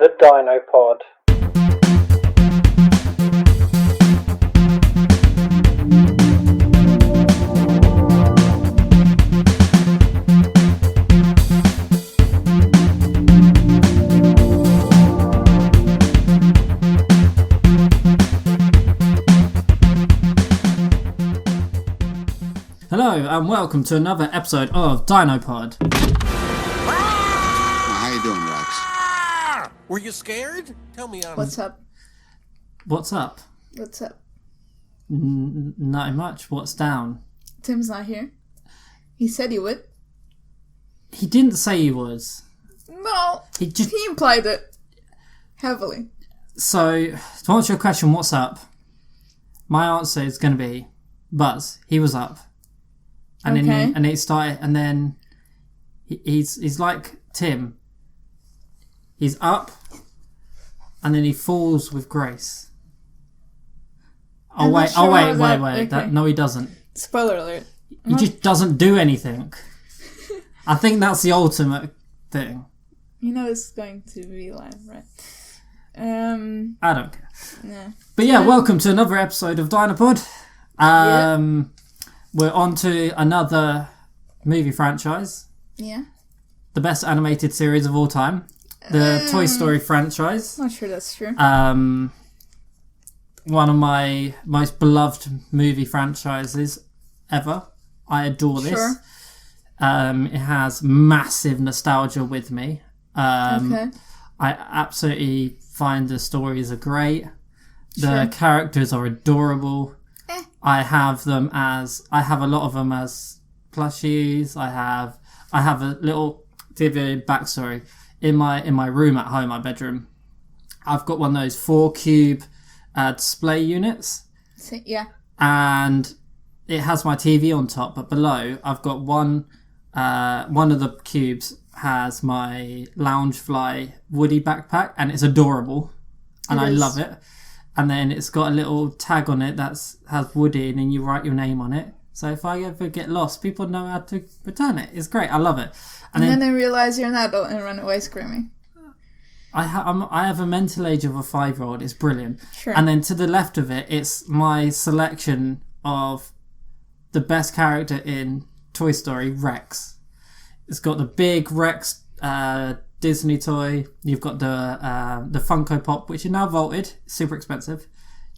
The DinoPod. Hello and welcome to another episode of DinoPod. How you doing, Rex? Were you scared? Tell me honestly. What's up? What's up? What's up? Not much. What's down? Tim's not here. He said he would. He didn't say he was. No, He just... he implied it heavily. So, to answer your question, what's up? My answer is going to be Buzz. He was up. And Okay. then he started, and then he's like Tim. He's up, and then he falls with grace. Oh I'm not wait! sure how Wait! that- okay. No, he doesn't. Spoiler alert. He just doesn't do anything. I think that's the ultimate thing. You know it's going to be live, right? I don't care. Yeah. But yeah, welcome to another episode of DinoPod. We're on to another movie franchise. Yeah. The best animated series of all time. The Toy Story franchise. Not sure that's true. One of my most beloved movie franchises ever. I adore this. Sure. It has massive nostalgia with me. Okay. I absolutely find the stories are great. The Sure. characters are adorable. I have a lot of them as plushies. I have a little, to give you a backstory, in my room at home, my bedroom, I've got one of those 4-cube display units, Yeah. and it has my TV on top, but below I've got one of the cubes has my Loungefly Woody backpack, and it's adorable, and I love it. And then it's got a little tag on it that has Woody, and then you write your name on it. So if I ever get lost, people know how to return it. It's great. I love it. And then they realize you're an adult and run away screaming. I have a mental age of a 5-year-old. It's brilliant. Sure. And then to the left of it, it's my selection of the best character in Toy Story, Rex. It's got the big Rex Disney toy. You've got the Funko Pop, which is now vaulted, super expensive.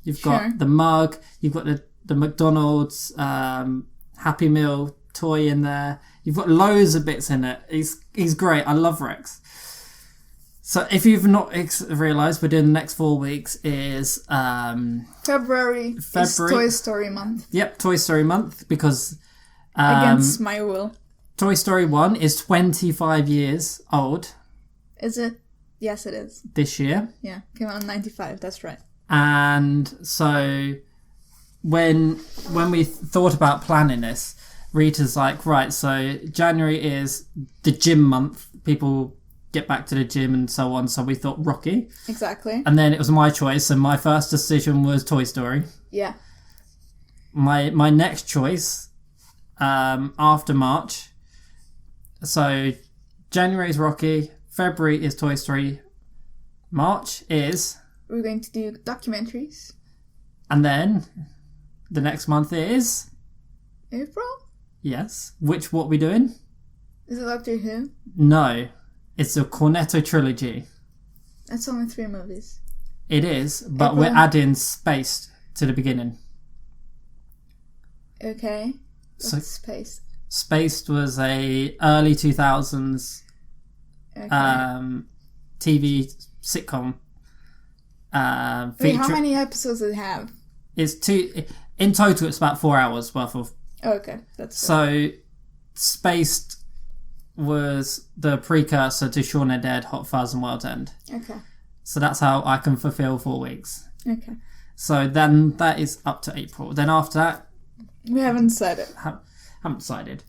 You've got the mug. You've got the McDonald's Happy Meal toy in there. You've got loads of bits in it. He's great. I love Rex. So if you've not realised, we're doing the next 4 weeks is February is Toy Story month. Yep, Toy Story month, because Against my will. Toy Story 1 is 25 years old. Is it? Yes, it is. This year. Yeah, came out in 95. That's right. And so when we thought about planning this, Rita's like, right, so January is the gym month. People get back to the gym and so on. So we thought Rocky. Exactly. And then it was my choice, and my first decision was Toy Story. Yeah. My next choice, after March. So January is Rocky, February is Toy Story, March is... We're going to do documentaries. And then the next month is... April? Yes. What we doing? Is it Doctor Who? No. It's a Cornetto trilogy. That's only 3 movies. It is, but April. we're adding Spaced to the beginning. Okay. So- What's Space? Spaced was a early 2000s Okay. TV sitcom. Wait, how many episodes does it have? It's in total. It's about 4 hours worth of. Oh, okay, that's good. So, Spaced was the precursor to Shaun of the Dead, Hot Fuzz, and World's End. Okay. So that's how I can fulfill 4 weeks. Okay. So then that is up to April. Then after that, We haven't decided. haven't decided.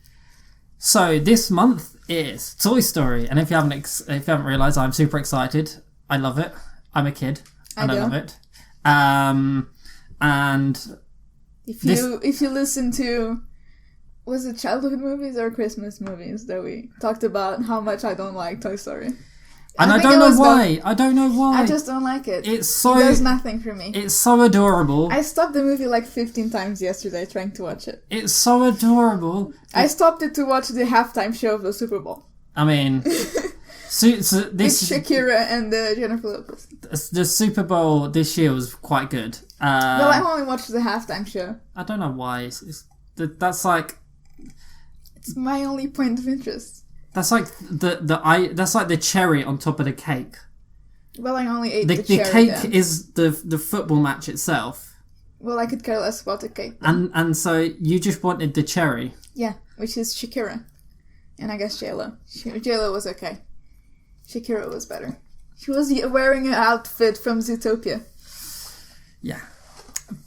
So this month is Toy Story, and if you haven't realised, I'm super excited. I love it. I'm a kid, and I love it. And If you listen to, was it childhood movies or Christmas movies that we talked about how much I don't like Toy Story? And I don't know why. I don't know why. I just don't like it. It's so... It does nothing for me. It's so adorable. I stopped the movie like 15 times yesterday trying to watch it. It's so adorable. I stopped it to watch the halftime show of the Super Bowl. I mean... so this It's Shakira and Jennifer Lopez. The Super Bowl this year was quite good. Well, I only watched the halftime show. I don't know why. That's like... It's my only point of interest. That's like that's like the cherry on top of the cake. Well, I only ate the cherry. The cake then. is the football match itself. Well, I could care less about the cake. Then. And so you just wanted the cherry. Yeah, which is Shakira. And I guess J-Lo. J-Lo was okay. Shakira was better. She was wearing an outfit from Zootopia. Yeah.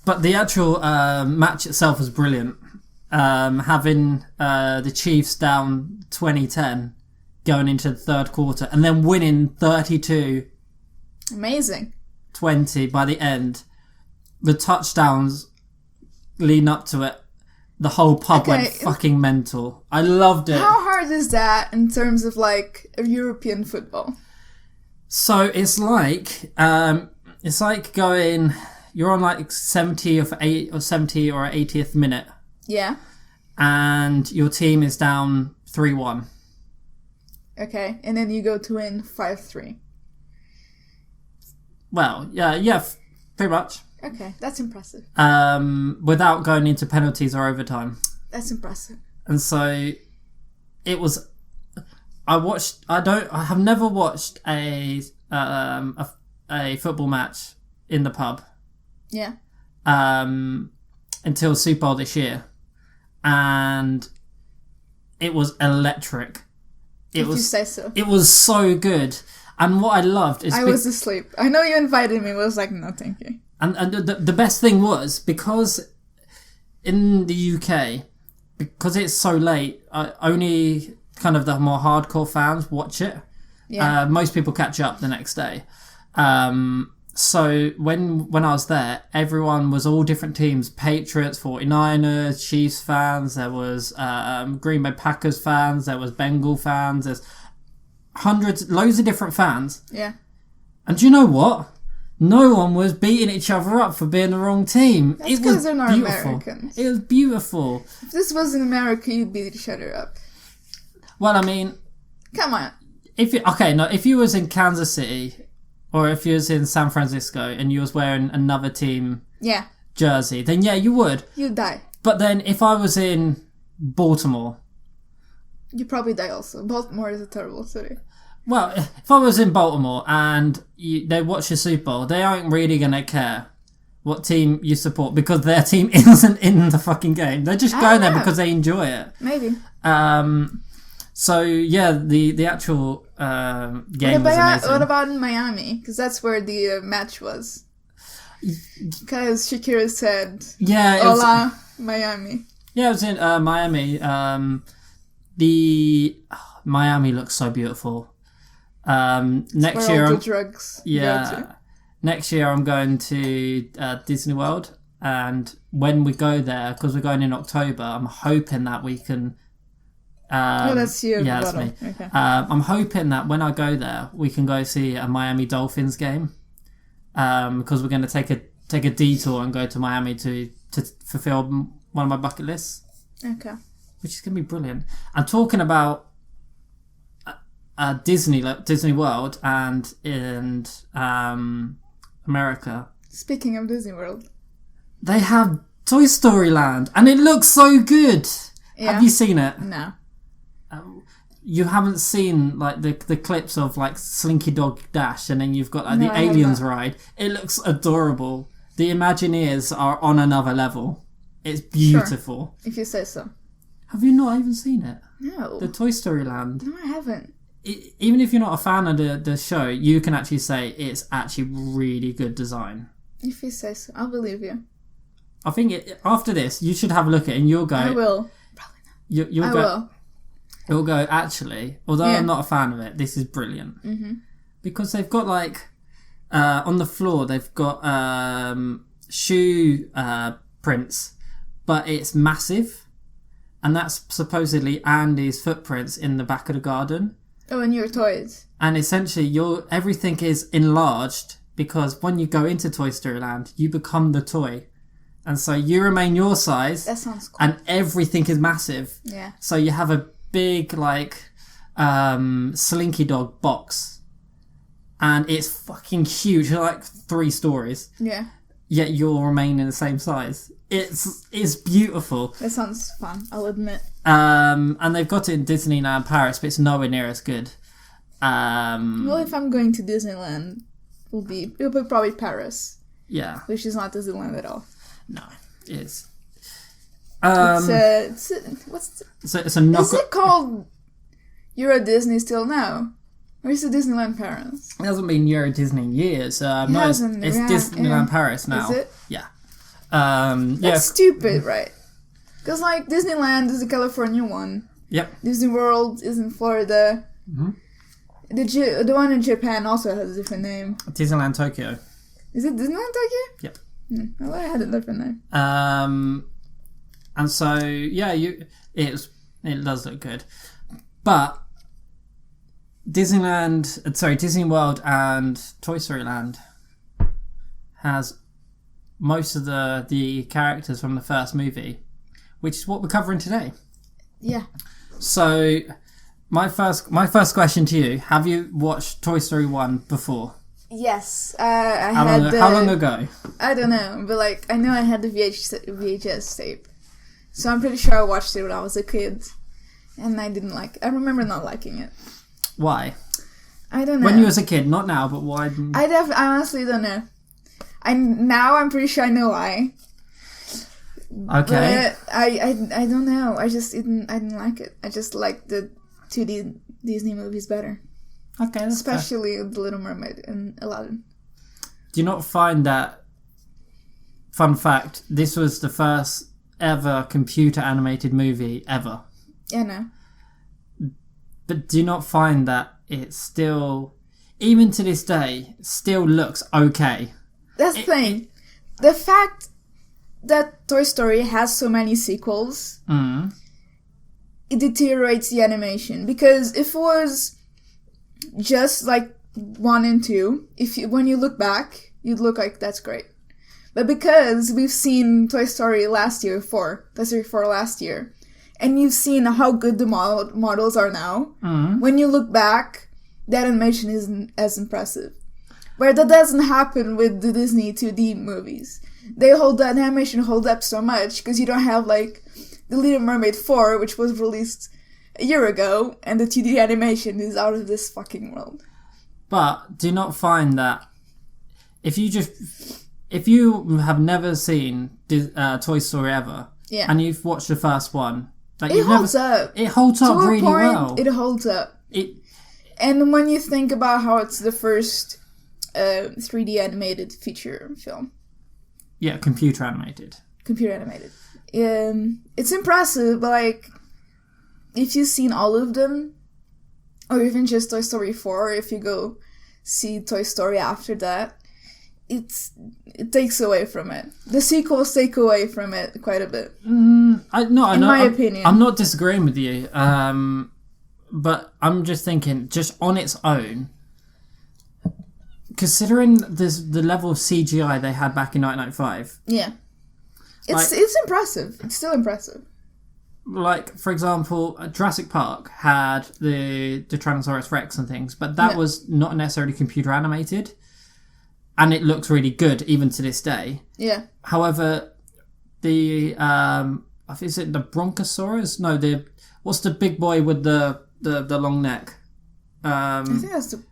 But the actual match itself was brilliant. Having the Chiefs down 20-10 going into the third quarter and then winning 32-20 Amazing. by the end. The touchdowns leading up to it, the whole pub went fucking mental. I loved it. How hard is that in terms of like a European football? So it's like going, you're on like 70 or 80th minute. Yeah. And your team is down 3-1. Okay, and then you go to win 5-3. Well, yeah, pretty much. Okay, that's impressive. Without going into penalties or overtime. That's impressive. And so it was. I have never watched a football match in the pub. Yeah. Until Super Bowl this year, and it was electric. You say so. It was so good, and what I loved is I was asleep. I know you invited me, but I was like, no, thank you. And the best thing was because in the UK, because it's so late, only kind of the more hardcore fans watch it. Yeah. Most people catch up the next day. So when I was there, everyone was all different teams: Patriots, 49ers, Chiefs fans. There was Green Bay Packers fans. There was Bengal fans. There's loads of different fans. Yeah. And do you know what? No one was beating each other up for being the wrong team. That's because they're not Americans. It was beautiful. If this was in America, you'd beat each other up. Well, I mean... Come on. If you was in Kansas City, or if you was in San Francisco, and you was wearing another team jersey, then yeah, you would. You'd die. But then if I was in Baltimore... You'd probably die also. Baltimore is a terrible city. Well, if I was in Baltimore and they watch the Super Bowl, they aren't really going to care what team you support because their team isn't in the fucking game. They're just going there because they enjoy it. Maybe. So, yeah, the actual game was amazing. What about in Miami? Because that's where the match was. Because Shakira said, Hola, Miami. Yeah, it was in Miami. Miami looks so beautiful. Next year, all the drugs next year I'm going to Disney World, and when we go there, because we're going in October, I'm hoping that we can. That's you. Yeah, that's me. Okay. I'm hoping that when I go there, we can go see a Miami Dolphins game, because we're going to take a detour and go to Miami to fulfill one of my bucket lists. Okay. Which is going to be brilliant. I'm talking about. Disney World and America. Speaking of Disney World, they have Toy Story Land, and it looks so good. Yeah. Have you seen it? No. You haven't seen like the clips of like Slinky Dog Dash, and then you've got like the Aliens ride. It looks adorable. The Imagineers are on another level. It's beautiful. Sure. If you say so. Have you not even seen it? No. The Toy Story Land. No, I haven't. Even if you're not a fan of the show, you can actually say it's actually really good design. If you say so, I'll believe you. I think after this, you should have a look at it and you'll go... I will. Probably not. You'll go, actually, although I'm not a fan of it, this is brilliant. Mm-hmm. Because they've got like... on the floor, they've got shoe prints, but it's massive. And that's supposedly Andy's footprints in the back of the garden. Oh, and your toys. And essentially, everything is enlarged because when you go into Toy Story Land, you become the toy. And so you remain your size. That sounds cool. And everything is massive. Yeah. So you have a big, Slinky Dog box. And it's fucking huge. It's like 3 stories. Yeah. Yet you'll remain in the same size. It's beautiful. That sounds fun, I'll admit. And they've got it in Disneyland Paris, but it's nowhere near as good. Well, if I'm going to Disneyland, it'll be probably Paris. Yeah. Which is not Disneyland at all. No, it is. It's a knock. Is it called Euro Disney still now? Or is it Disneyland Paris? It hasn't been Euro Disney in years. No, it's Disneyland Paris now. Is it? Yeah. That's stupid, right? Because, Disneyland is the California one. Yep. Disney World is in Florida. Mm-hmm. The one in Japan also has a different name. Disneyland Tokyo. Is it Disneyland Tokyo? Yep. I thought it had a different name. And so, yeah, it does look good. But Disney World and Toy Story Land has most of the characters from the first movie, which is what we're covering today. Yeah. So, my first question to you: have you watched Toy Story 1 before? Yes. How long ago? I don't know, but I know I had the VHS tape, so I'm pretty sure I watched it when I was a kid, and I didn't like it. I remember not liking it. Why? I don't know. When you was a kid, not now, but why? I honestly don't know. I'm pretty sure I know why. Okay. But I don't know. I didn't like it. I just liked the 2D Disney movies better. Okay, that's especially fair. The Little Mermaid and Aladdin. Do you not find that? Fun fact: this was the first ever computer animated movie ever. Yeah, no. But do you not find that it still, even to this day, still looks okay? That's the thing. The fact that Toy Story has so many sequels, it deteriorates the animation. Because if it was just 1 and 2, when you look back, you'd look like that's great. But because we've seen Toy Story 4 last year, and you've seen how good the models are now, when you look back, that animation isn't as impressive. Where that doesn't happen with the Disney 2D movies. The animation holds up so much because you don't have The Little Mermaid 4, which was released a year ago, and the 2D animation is out of this fucking world. But do you not find that if you have never seen Toy Story ever, and you've watched the first one, it holds up. It holds up really well. It holds up. And when you think about how it's the first 3D animated feature film. Yeah, computer animated. It's impressive, but if you've seen all of them, or even just Toy Story 4, if you go see Toy Story after that, it takes away from it. The sequels take away from it quite a bit. In my opinion. I'm not disagreeing with you, but I'm just thinking, just on its own, considering the level of CGI they had back in 1995. Yeah. It's impressive. It's still impressive. For example, Jurassic Park had the Tyrannosaurus Rex and things, but that was not necessarily computer animated, and it looks really good even to this day. Yeah. However, the is it the Brontosaurus? No, what's the big boy with the long neck? I think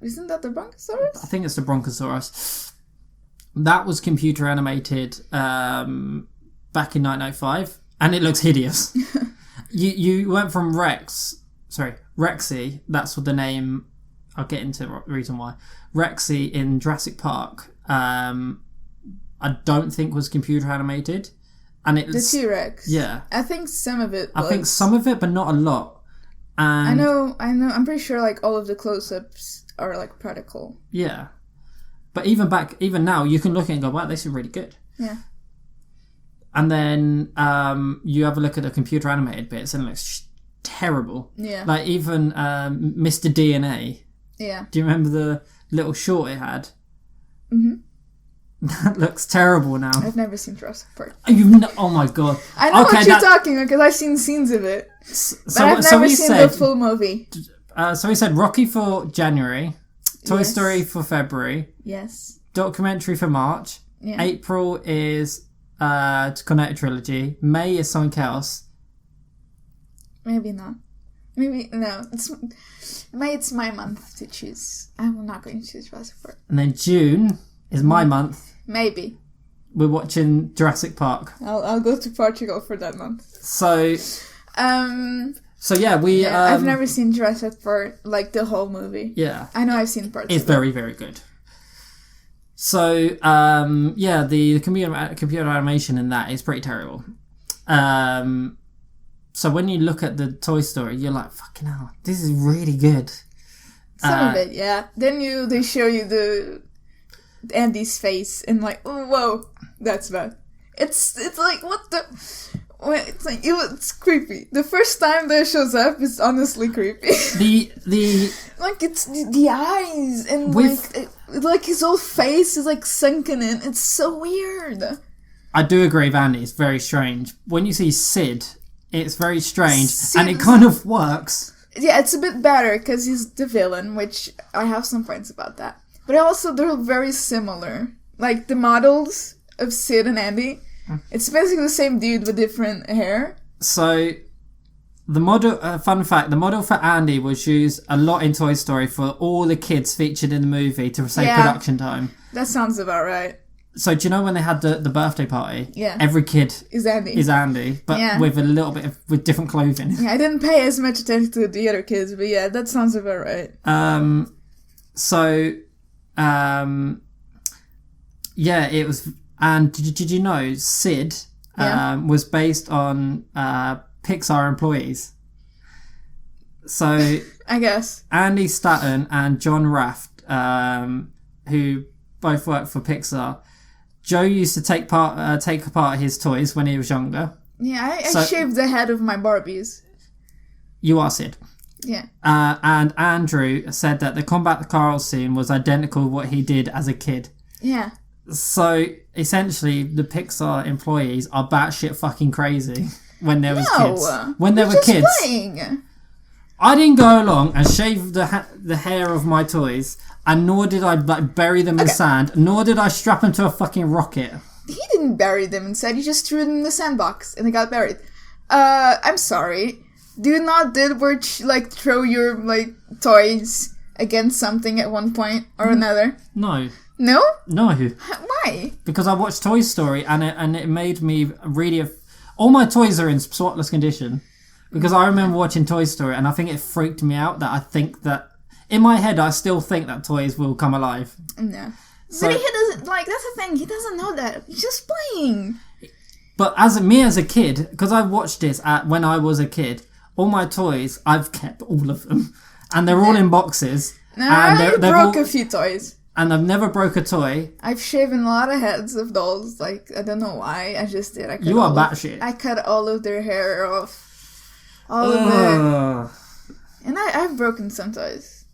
isn't that the Brontosaurus? I think it's the Brontosaurus. That was computer animated back in 1995, and it looks hideous. You went from Rexy, that's what the name, I'll get into the reason why. Rexy in Jurassic Park, I don't think was computer animated. And the T-Rex? Yeah. I think some of it was. I think some of it, but not a lot. And I know, I'm pretty sure all of the close-ups are practical. Yeah. But even now, you can look at it and go, wow, this is really good. Yeah. And then you have a look at the computer animated bits and it looks terrible. Yeah. Like even Mr. DNA. Yeah. Do you remember the little short it had? Mm-hmm. That looks terrible now. I've never seen Jurassic Park. Oh my god. I know what you're talking about because I've seen scenes of it. But I've never seen the full movie. So we said Rocky for January, Toy Yes. Story for February, Yes. documentary for March, Yeah. April is Connect Trilogy, May is something else. Maybe not. Maybe no. It's my month to choose. I'm not going to choose Jurassic Park. And then June is my month. Maybe. We're watching Jurassic Park. I'll go to Portugal for that month. So I've never seen Jurassic Park, like the whole movie. Yeah. I know I've seen parts It's of it. very, very good. So, the computer animation in that is pretty terrible. So when you look at the Toy Story, you're like, fucking hell, this is really good. Some of it, yeah. Then they show you the Andy's face and like, oh, whoa, that's bad. It's like, what the... It's creepy. The first time that it shows up is honestly creepy. Like it's the eyes and like his whole face is like sunken in. It's so weird. I do agree with Andy. It's very strange. When you see Sid, it's very strange, and it kind of works. Yeah, it's a bit better because he's the villain, which I have some points about that. But also, they're very similar. Like the models of Sid and Andy. It's basically the same dude with different hair. So, the model, fun fact, the model for Andy was used a lot in Toy Story for all the kids featured in the movie to save production time. That sounds about right. So, do you know when they had the birthday party? Yeah. Every kid is Andy, but with a little bit with different clothing. Yeah, I didn't pay as much attention to the other kids, but yeah, that sounds about right. It was. And did you know Sid was based on Pixar employees? So I guess Andy Stanton and John Raft, who both work for Pixar, Joe used to take apart his toys when he was younger. Yeah, I shaved the head of my Barbies. You are Sid. Yeah. And Andrew said that the combat car scene was identical to what he did as a kid. Yeah. So, essentially, the Pixar employees are batshit fucking crazy when there was kids. When there were kids. Playing. I didn't go along and shave the hair of my toys, and nor did I bury them in sand, nor did I strap them to a fucking rocket. He didn't bury them inside, he just threw them in the sandbox, and they got buried. I'm sorry. Do you not throw your, toys against something at one point or another? No. No? No. Why? Because I watched Toy Story and it made me really... All my toys are in spotless condition. Because I remember watching Toy Story and I think it freaked me out that I think that... In my head, I still think that toys will come alive. No. But he doesn't... that's the thing. He doesn't know that. He's just playing. But as a kid, because I watched this when I was a kid, all my toys, I've kept all of them. And they're all in boxes. No, and I broke a few toys. And I've never broke a toy. I've shaven a lot of heads of dolls. I don't know why. I just did. You are batshit. I cut all of their hair off. All of it. And I've broken some toys.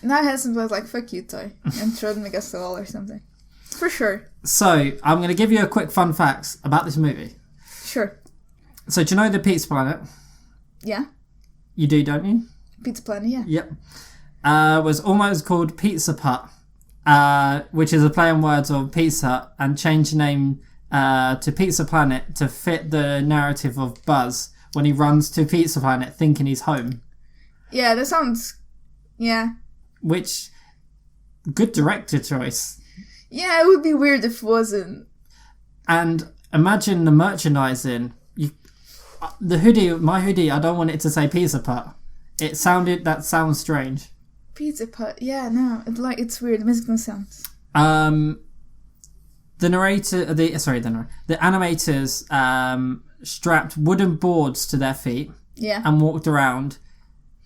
And I had some toys like, fuck you, toy. And throw them against the wall or something. For sure. So, I'm going to give you a quick fun facts about this movie. Sure. So, do you know the Pizza Planet? Yeah. You do, don't you? Pizza Planet, yeah. Yep. Was almost called Pizza Putt. Which is a play on words of Pizza, and changed the name to Pizza Planet to fit the narrative of Buzz when he runs to Pizza Planet thinking he's home. Yeah, that sounds... Yeah. Which... Good director choice. Yeah, it would be weird if it wasn't. And imagine the merchandising. My hoodie, I don't want it to say Pizza Putt. That sounds strange. Pizza Putt, yeah, no, it's weird. It makes no sense. The animators strapped wooden boards to their feet, and walked around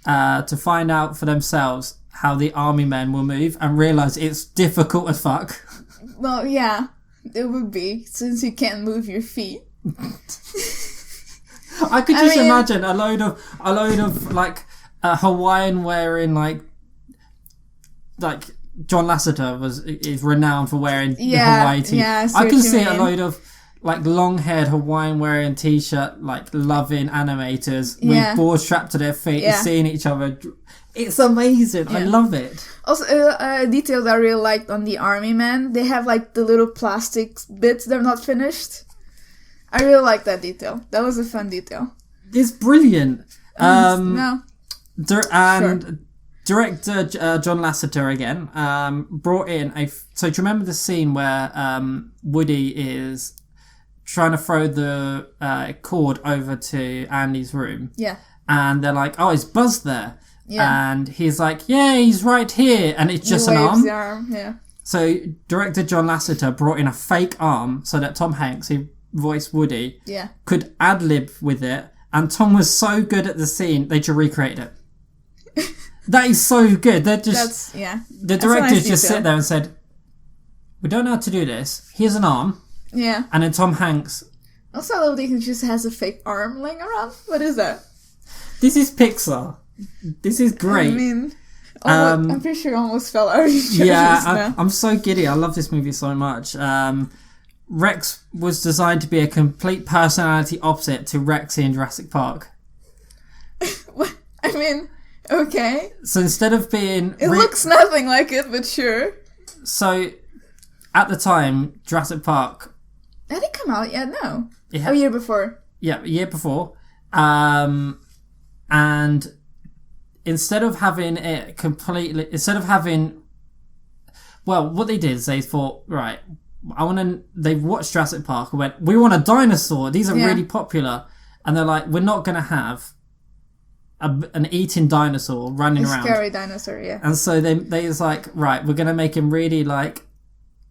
to find out for themselves how the army men will move, and realise it's difficult as fuck. Well, yeah, it would be since you can't move your feet. I could just imagine a load of like Hawaiian wearing like John Lasseter is renowned for wearing the Hawaii tee. Yeah, I can see a load of like long-haired Hawaiian wearing t-shirt, like loving animators with boards strapped to their feet and seeing each other. It's amazing. I love it. Also, a detail that I really liked on the army men, they have like the little plastic bits that are not finished. I really like that detail. That was a fun detail. It's brilliant. No. Director John Lasseter again brought in so do you remember the scene where Woody is trying to throw the cord over to Andy's room? Yeah. And they're like, oh, is Buzz there? Yeah. And he's like, yeah, he's right here. And it's just an arm. The arm. Yeah. So director John Lasseter brought in a fake arm so that Tom Hanks, who voiced Woody, could ad-lib with it. And Tom was so good at the scene, they just recreated it. That is so good. They're just... The directors just sit there and said, we don't know how to do this. Here's an arm. Yeah. And then Tom Hanks... Also, I love that he just has a fake arm laying around. What is that? This is Pixar. This is great. I mean, I'm pretty sure I almost fell out of his chair. Yeah, I'm so giddy. I love this movie so much. Rex was designed to be a complete personality opposite to Rexy in Jurassic Park. I mean, okay. So instead of being... It looks nothing like it, but sure. So, at the time, Jurassic Park... Had it come out yet? No. A year before. Yeah, a year before. And instead of having it completely... Instead of having... Well, what they did is they thought, right, they watched Jurassic Park and went, we want a dinosaur. These are really popular. And they're like, we're not going to have an eating dinosaur running around. A scary dinosaur, yeah. And so they was like, right, we're going to make him really like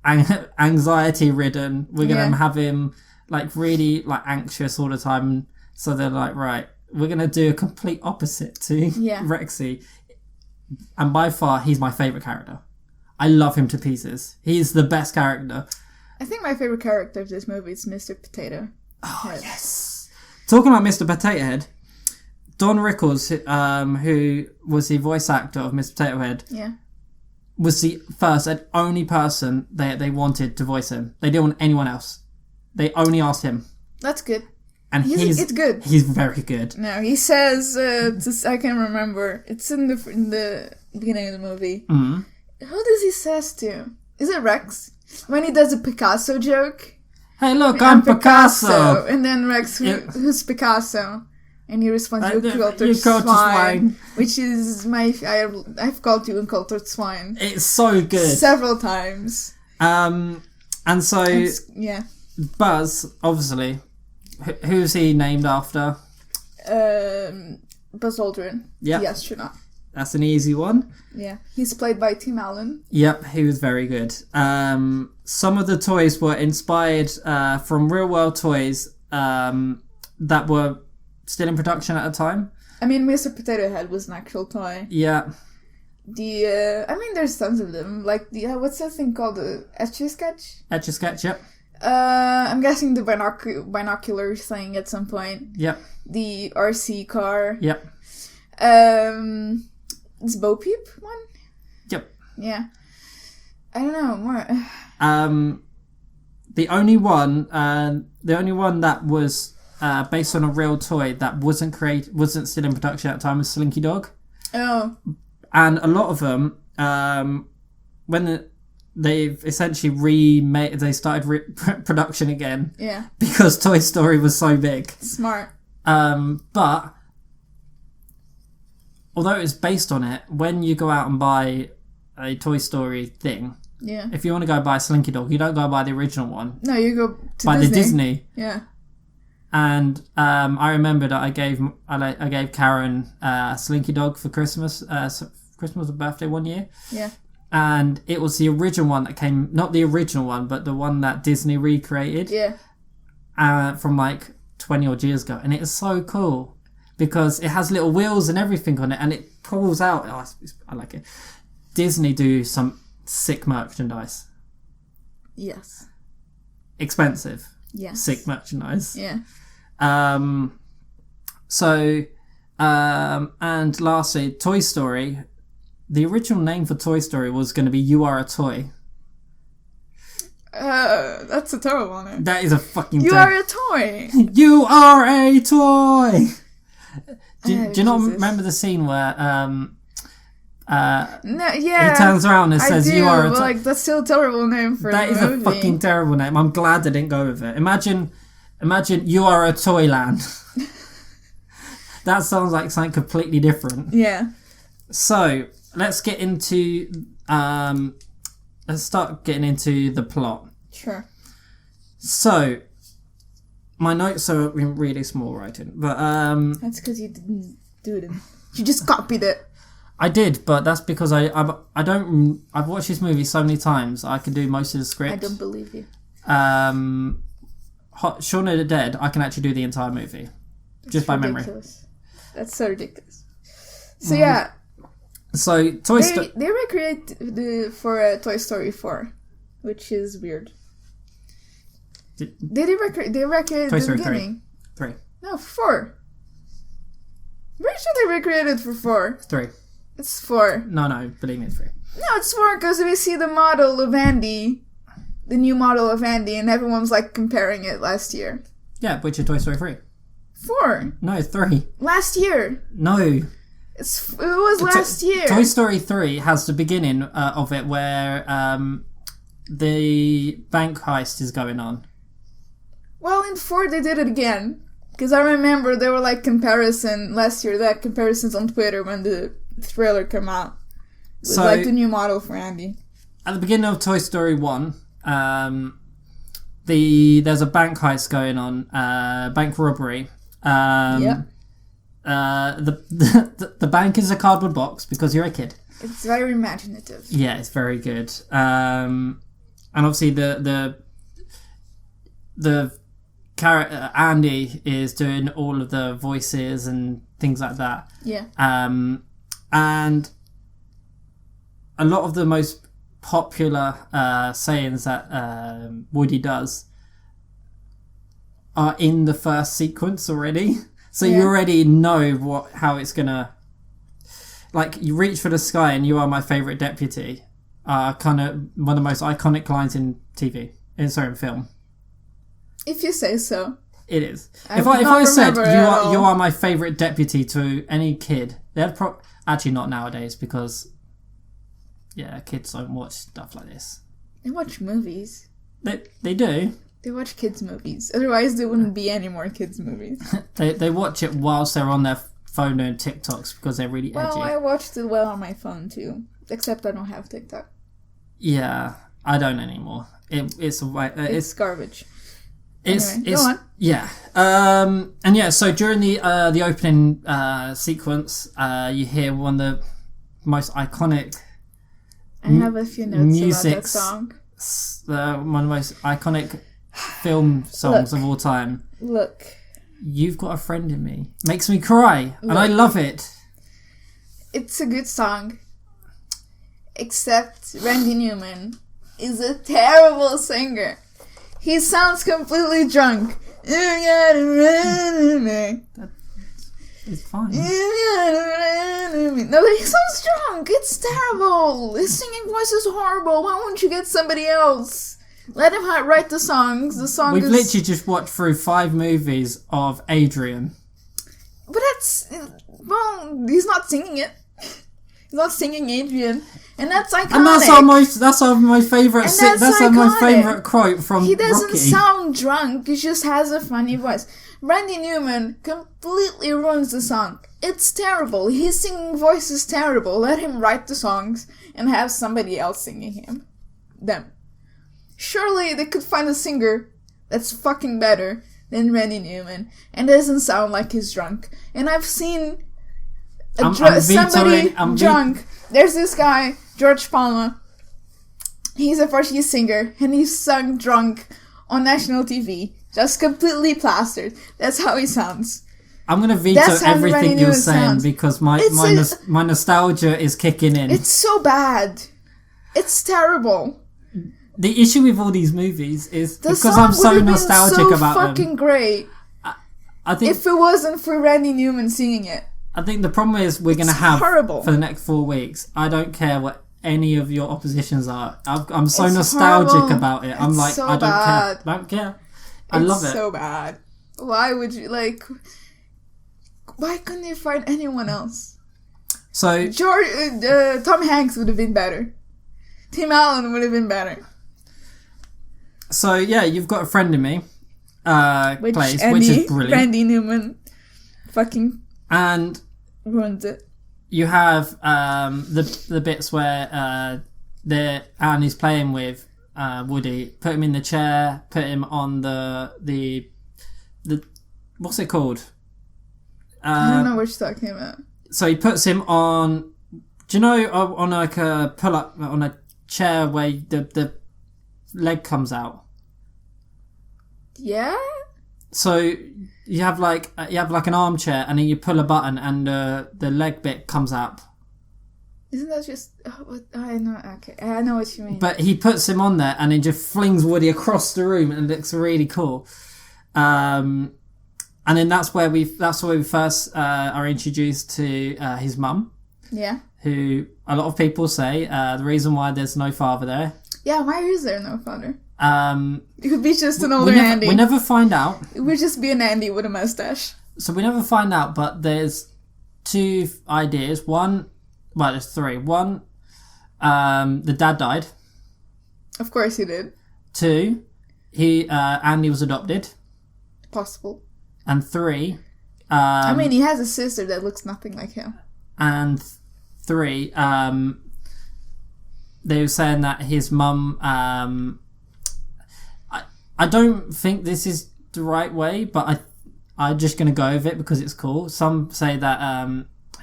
anxiety ridden. We're going to have him like really like anxious all the time. So they're like, right, we're going to do a complete opposite to Rexy. And by far, he's my favourite character. I love him to pieces. He's the best character. I think my favourite character of this movie is Mr. Potato Oh, yes. Talking about Mr. Potato Head, Don Rickles, who was the voice actor of Mr. Potato Head, was the first and only person they wanted to voice him. They didn't want anyone else. They only asked him. That's good. And it's good. He's very good. No, he says, I can remember, it's in the beginning of the movie. Mm-hmm. Who does he says to? Is it Rex? When he does a Picasso joke. Hey, look, I'm Picasso. And then Rex, who's Picasso? And he responds, you cultured swine. Which is I've called you uncultured swine. It's so good. Several times. And so... Buzz, obviously. Who's he named after? Buzz Aldrin. Yep. The astronaut. That's an easy one. Yeah. He's played by Tim Allen. Yep, he was very good. Some of the toys were inspired from real-world toys that were still in production at the time. I mean, Mr. Potato Head was an actual toy. Yeah. There's tons of them. Like, what's that thing called? The Etch-a-Sketch? Etch-a-Sketch, yep. I'm guessing the binocular thing at some point. Yep. The RC car. Yep. It's Bo Peep one? Yep. Yeah. I don't know, more. The only one that was based on a real toy that wasn't still in production at the time was Slinky Dog. Oh. And a lot of them, when they've essentially they started production again. Yeah. Because Toy Story was so big. Smart. But although it's based on it, when you go out and buy a Toy Story thing, if you want to go buy Slinky Dog, you don't go buy the original one. No, you go to buy Disney. the Disney. Yeah. And I remember that I gave Karen a Slinky Dog for Christmas. Christmas or birthday one year. Yeah. And it was the original one that came, not the original one, but the one that Disney recreated. Yeah. From like 20 odd years ago. And it is so cool because it has little wheels and everything on it and it pulls out. Oh, I like it. Disney do some sick merchandise. Yes. Expensive. Yes. Sick merchandise. Yeah. So, and lastly, Toy Story. The original name for Toy Story was going to be You Are a Toy. That's a terrible name. That is a fucking... You are a toy! You are a toy! Do you not Jesus. remember the scene where No, yeah. he turns around and says, You are a toy? Like, that's still a terrible name for That a is movie. a fucking terrible name. I'm glad they didn't go with it. Imagine You Are a Toyland. That sounds like something completely different. Yeah. So, let's get into... let's start getting into the plot. Sure. So, my notes are in really small writing, but That's because you didn't do them. You just copied it. I did, but that's because I've watched this movie so many times I can do most of the script. I don't believe you. Shaun of the Dead, I can actually do the entire movie just by memory. That's so ridiculous. So yeah. So Toy Story. They recreate for Toy Story 4, which is weird. They recreate Toy the Story beginning. 3. No, 4. Pretty sure they recreated for 4. 3. It's 4. No, believe me, it's 3. No, it's 4 because we see the model of Andy, the new model of Andy, and everyone's like comparing it last year. Yeah, which is Toy Story 3. 4. No, it's 3. Last year. No. It was last year. Toy Story 3 has the beginning of it where the bank heist is going on. Well, in 4 they did it again. Because I remember there were like last year, like comparisons on Twitter when the trailer came out. With like the new model for Andy. At the beginning of Toy Story 1, there's a bank heist going on, bank robbery. Yeah. The bank is a cardboard box because you're a kid. It's very imaginative. Yeah, it's very good. And obviously the character Andy is doing all of the voices and things like that. Yeah. And a lot of the most popular sayings that Woody does are in the first sequence already. So you already know how it's gonna... Like, you reach for the sky and you are my favourite deputy. Kind of one of the most iconic lines in TV. In film. If you say so. It is. If I said you are my favourite deputy to any kid, they'd actually not nowadays because kids don't watch stuff like this. They watch movies. They do. They watch kids' movies. Otherwise, there wouldn't be any more kids' movies. they watch it whilst they're on their phone doing TikToks because they're really edgy. Well, I watched it on my phone too. Except I don't have TikTok. Yeah, I don't anymore. It's garbage. It's go on. Yeah. And yeah, so during the opening sequence, you hear one of the most iconic I have a few notes about that song. One of the most iconic film songs of all time. Look. You've Got a Friend in Me. Makes me cry. And I love it. It's a good song. Except Randy Newman is a terrible singer. He sounds completely drunk. You got a friend in me. It's fine. You got a friend in me. No, he sounds drunk. It's terrible. His singing voice is horrible. Why won't you get somebody else? Let him write the songs. We've literally just watched through 5 movies of Adrian. But well, he's not singing it. He's not singing Adrian. And that's iconic. And that's my favourite my favourite quote from He doesn't Rocky. sound drunk, he just has a funny voice. Randy Newman completely ruins the song. It's terrible. His singing voice is terrible. Let him write the songs and have somebody else singing them. Surely they could find a singer that's fucking better than Randy Newman and doesn't sound like he's drunk. And I've seen somebody drunk. There's this guy, George Palma. He's a Portuguese singer and he's sung drunk on national TV. Just completely plastered. That's how he sounds. I'm going to veto everything you're saying because my nostalgia is kicking in. It's so bad. It's terrible. The issue with all these movies is because I'm so nostalgic about them. Fucking great. I think if it wasn't for Randy Newman singing it. I think the problem is we're going to have horrible. for the next 4 weeks. I don't care what any of your oppositions are. I'm so It's nostalgic horrible. about it. I'm It's like, so I don't bad. care. Don't care. I love it. It's so bad. Why would you why couldn't you find anyone else? So Tom Hanks would have been better. Tim Allen would have been better. So yeah, you've got a friend in me. Which Which is brilliant. Randy Newman fucking And ruins it. you have the bits where Annie's playing with Woody. Put him in the chair. Put him on the what's it called? I don't know what you're talking about. So he puts him on. Do you know on like a pull up on a chair where the leg comes out? Yeah. So you have like an armchair, and then you pull a button, and the leg bit comes up. Isn't that just? I know. Okay, I know what you mean. But he puts him on there, and he just flings Woody across the room, and it looks really cool. And then that's where we first are introduced to his mum. Yeah. Who a lot of people say the reason why there's no father there. Yeah, why is there no father? It could be just an older Andy. We never find out. It would just be an Andy with a mustache. So we never find out, but there's 2 ideas. There's 3. One, the dad died. Of course he did. 2, Andy was adopted. Possible. And 3, I mean, he has a sister that looks nothing like him. And 3, they were saying that his mum. I don't think this is the right way, but I'm just gonna go with it because it's cool. Some say that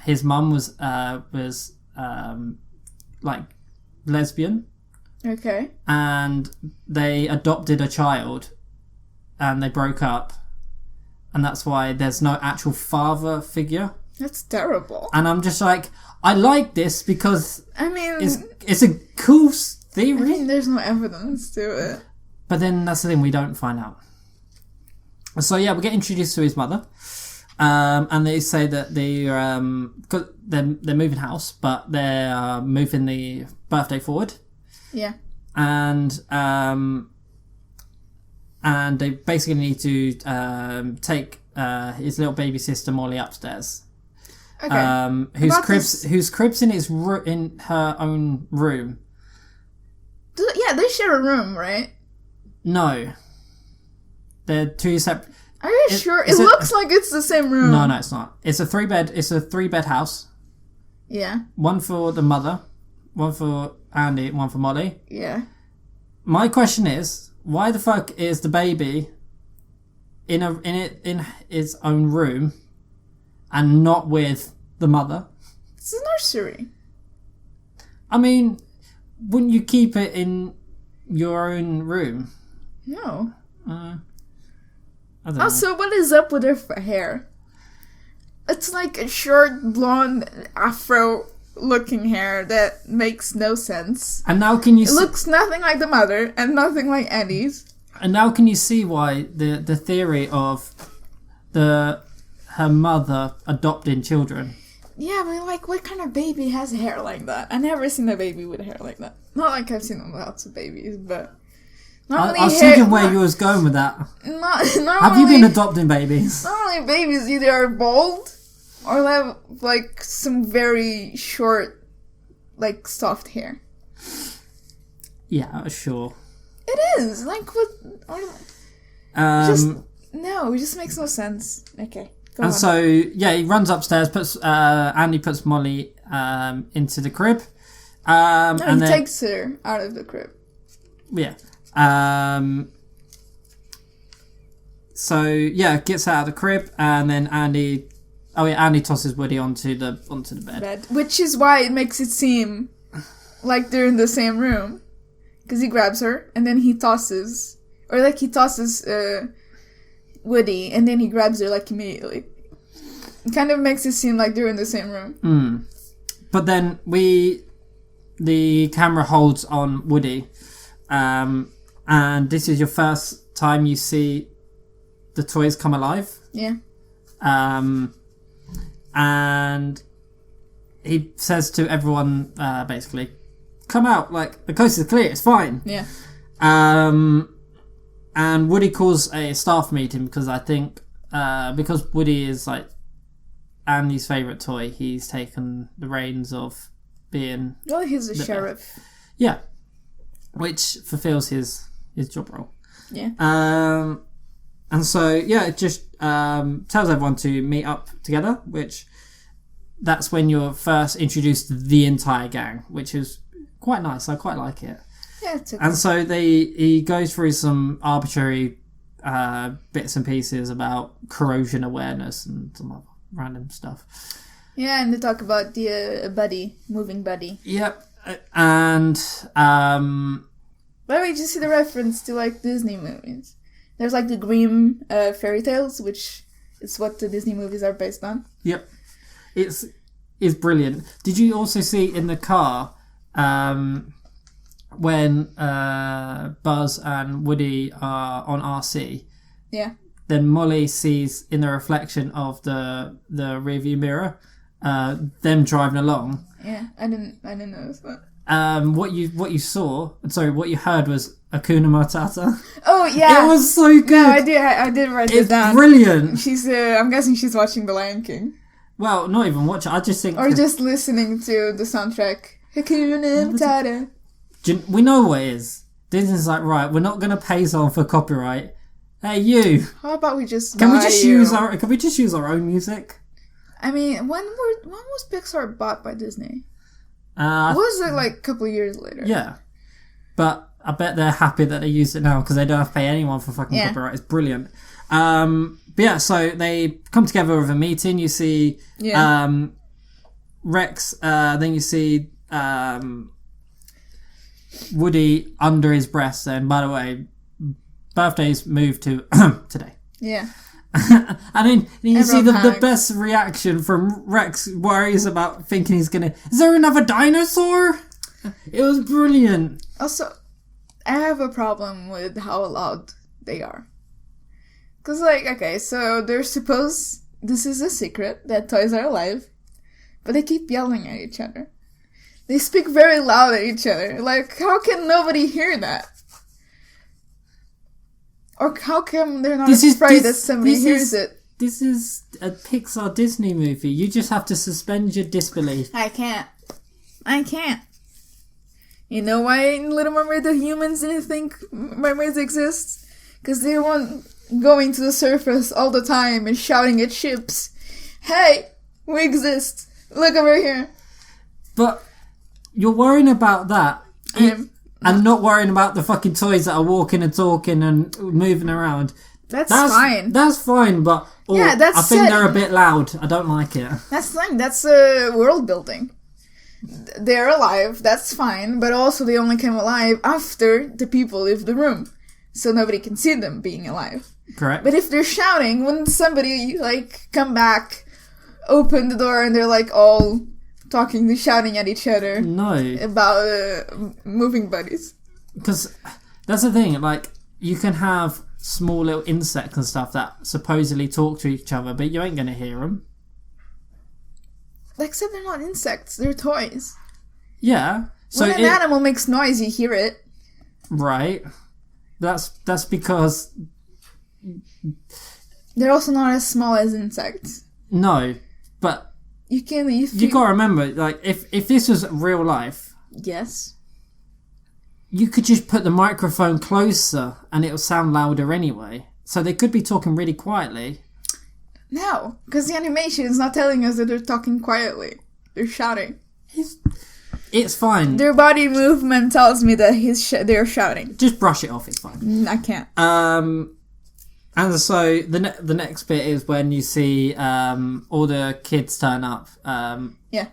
his mum was like lesbian. Okay. And they adopted a child, and they broke up, and that's why there's no actual father figure. That's terrible. And I'm just like, I like this because I mean, it's a cool theory. I mean, there's no evidence to it. But then that's the thing, we don't find out. So yeah, we get introduced to his mother, and they say that they're moving house, but they're moving the birthday forward. Yeah. And they basically need to take his little baby sister Molly upstairs. Okay. Whose crib's in her own room. Yeah, they share a room, right? No. They're 2 separate. Are you sure? It looks like it's the same room. No, it's not. It's a 3-bed house. Yeah. One for the mother, one for Andy, one for Molly. Yeah. My question is, why the fuck is the baby in its own room and not with the mother? It's a nursery. I mean, wouldn't you keep it in your own room? No. I don't know. Also, what is up with her hair? It's like a short, blonde, afro-looking hair that makes no sense. And now can you It looks nothing like the mother and nothing like Annie's. And now can you see why the theory of her mother adopting children? Yeah, but like, what kind of baby has hair like that? I've never seen a baby with hair like that. Not like I've seen lots of babies, but normally I was thinking where you was going with that. Have you been adopting babies? Normally babies either are bald or have like some very short, like soft hair. Yeah, sure. It is like what? No, it just makes no sense. Okay. And so, yeah, he runs upstairs, Andy puts Molly into the crib. And then takes her out of the crib. Yeah. So, yeah, gets her out of the crib, and then Andy tosses Woody onto the bed. Which is why it makes it seem like they're in the same room. Because he grabs her, and then he tosses Woody, and then he grabs her like immediately. It kind of makes it seem like they're in the same room. But then the camera holds on Woody, and this is your first time you see the toys come alive. Yeah. And he says to everyone, basically, come out, like, the coast is clear, it's fine. Yeah. And Woody calls a staff meeting because I think, because Woody is, like, Andy's favourite toy, he's taken the reins of being... Well, he's a sheriff. Yeah. Which fulfills his job role. Yeah. And so, yeah, it just tells everyone to meet up together, which that's when you're first introduced to the entire gang, which is quite nice. I quite like it. Yeah, it's okay. And so he goes through some arbitrary bits and pieces about corrosion awareness and some other random stuff. Yeah, and they talk about the moving buddy. Yep. And by the way, did you see the reference to like Disney movies? There's like the Grimm fairy tales, which is what the Disney movies are based on. Yep. It's brilliant. Did you also see in the car when Buzz and Woody are on RC? Yeah. Then Molly sees in the reflection of the rearview mirror them driving along. Yeah, I didn't notice that. What you heard was Hakuna Matata. Oh yeah, it was so good. No, I did write it down. It's brilliant. She's I'm guessing she's watching The Lion King. Well, not even watching. I just think, or just listening to the soundtrack. Hakuna Matata. We know what it is. Disney's like, right, we're not going to pay someone for copyright. Hey, you. How about we just Can we just use our own music? I mean, when was Pixar bought by Disney? Was it like a couple of years later? Yeah, but I bet they're happy that they used it now because they don't have to pay anyone for fucking copyright. It's brilliant. But yeah, so they come together with a meeting. You see Rex. Then you see Woody under his breast. And by the way, birthdays moved to today. Yeah. And then you see the panics. best reaction from Rex worries about thinking he's gonna... Is there another dinosaur? It was brilliant. Also, I have a problem with how loud they are. Because, like, okay, so they're supposed... This is a secret that toys are alive. But they keep yelling at each other. They speak very loud at each other. Like, how can nobody hear that? Or how come they're not afraid that somebody hears it? This is a Pixar Disney movie. You just have to suspend your disbelief. I can't. You know why in Little Mermaid the humans didn't think mermaids exist? Because they weren't going to the surface all the time and shouting at ships, "Hey, we exist. Look over here." But you're worrying about that. And not worrying about the fucking toys that are walking and talking and moving around. That's fine. That's fine, but I think they're a bit loud. I don't like it. That's fine. That's world building. They're alive. That's fine. But also they only came alive after the people leave the room. So nobody can see them being alive. Correct. But if they're shouting, wouldn't somebody, like, come back, open the door, and they're, like, all... talking, shouting at each other. No. About moving buddies. Because that's the thing, like, you can have small little insects and stuff that supposedly talk to each other, but you ain't going to hear them. Except they're not insects, they're toys. Yeah. So when an animal makes noise, you hear it. Right. That's because... They're also not as small as insects. No, but... You gotta remember, like, if this was real life... Yes. You could just put the microphone closer and it'll sound louder anyway. So they could be talking really quietly. No, because the animation is not telling us that they're talking quietly. They're shouting. It's fine. Their body movement tells me that they're shouting. Just brush it off, it's fine. I can't. And so the next bit is when you see all the kids turn up. Yeah.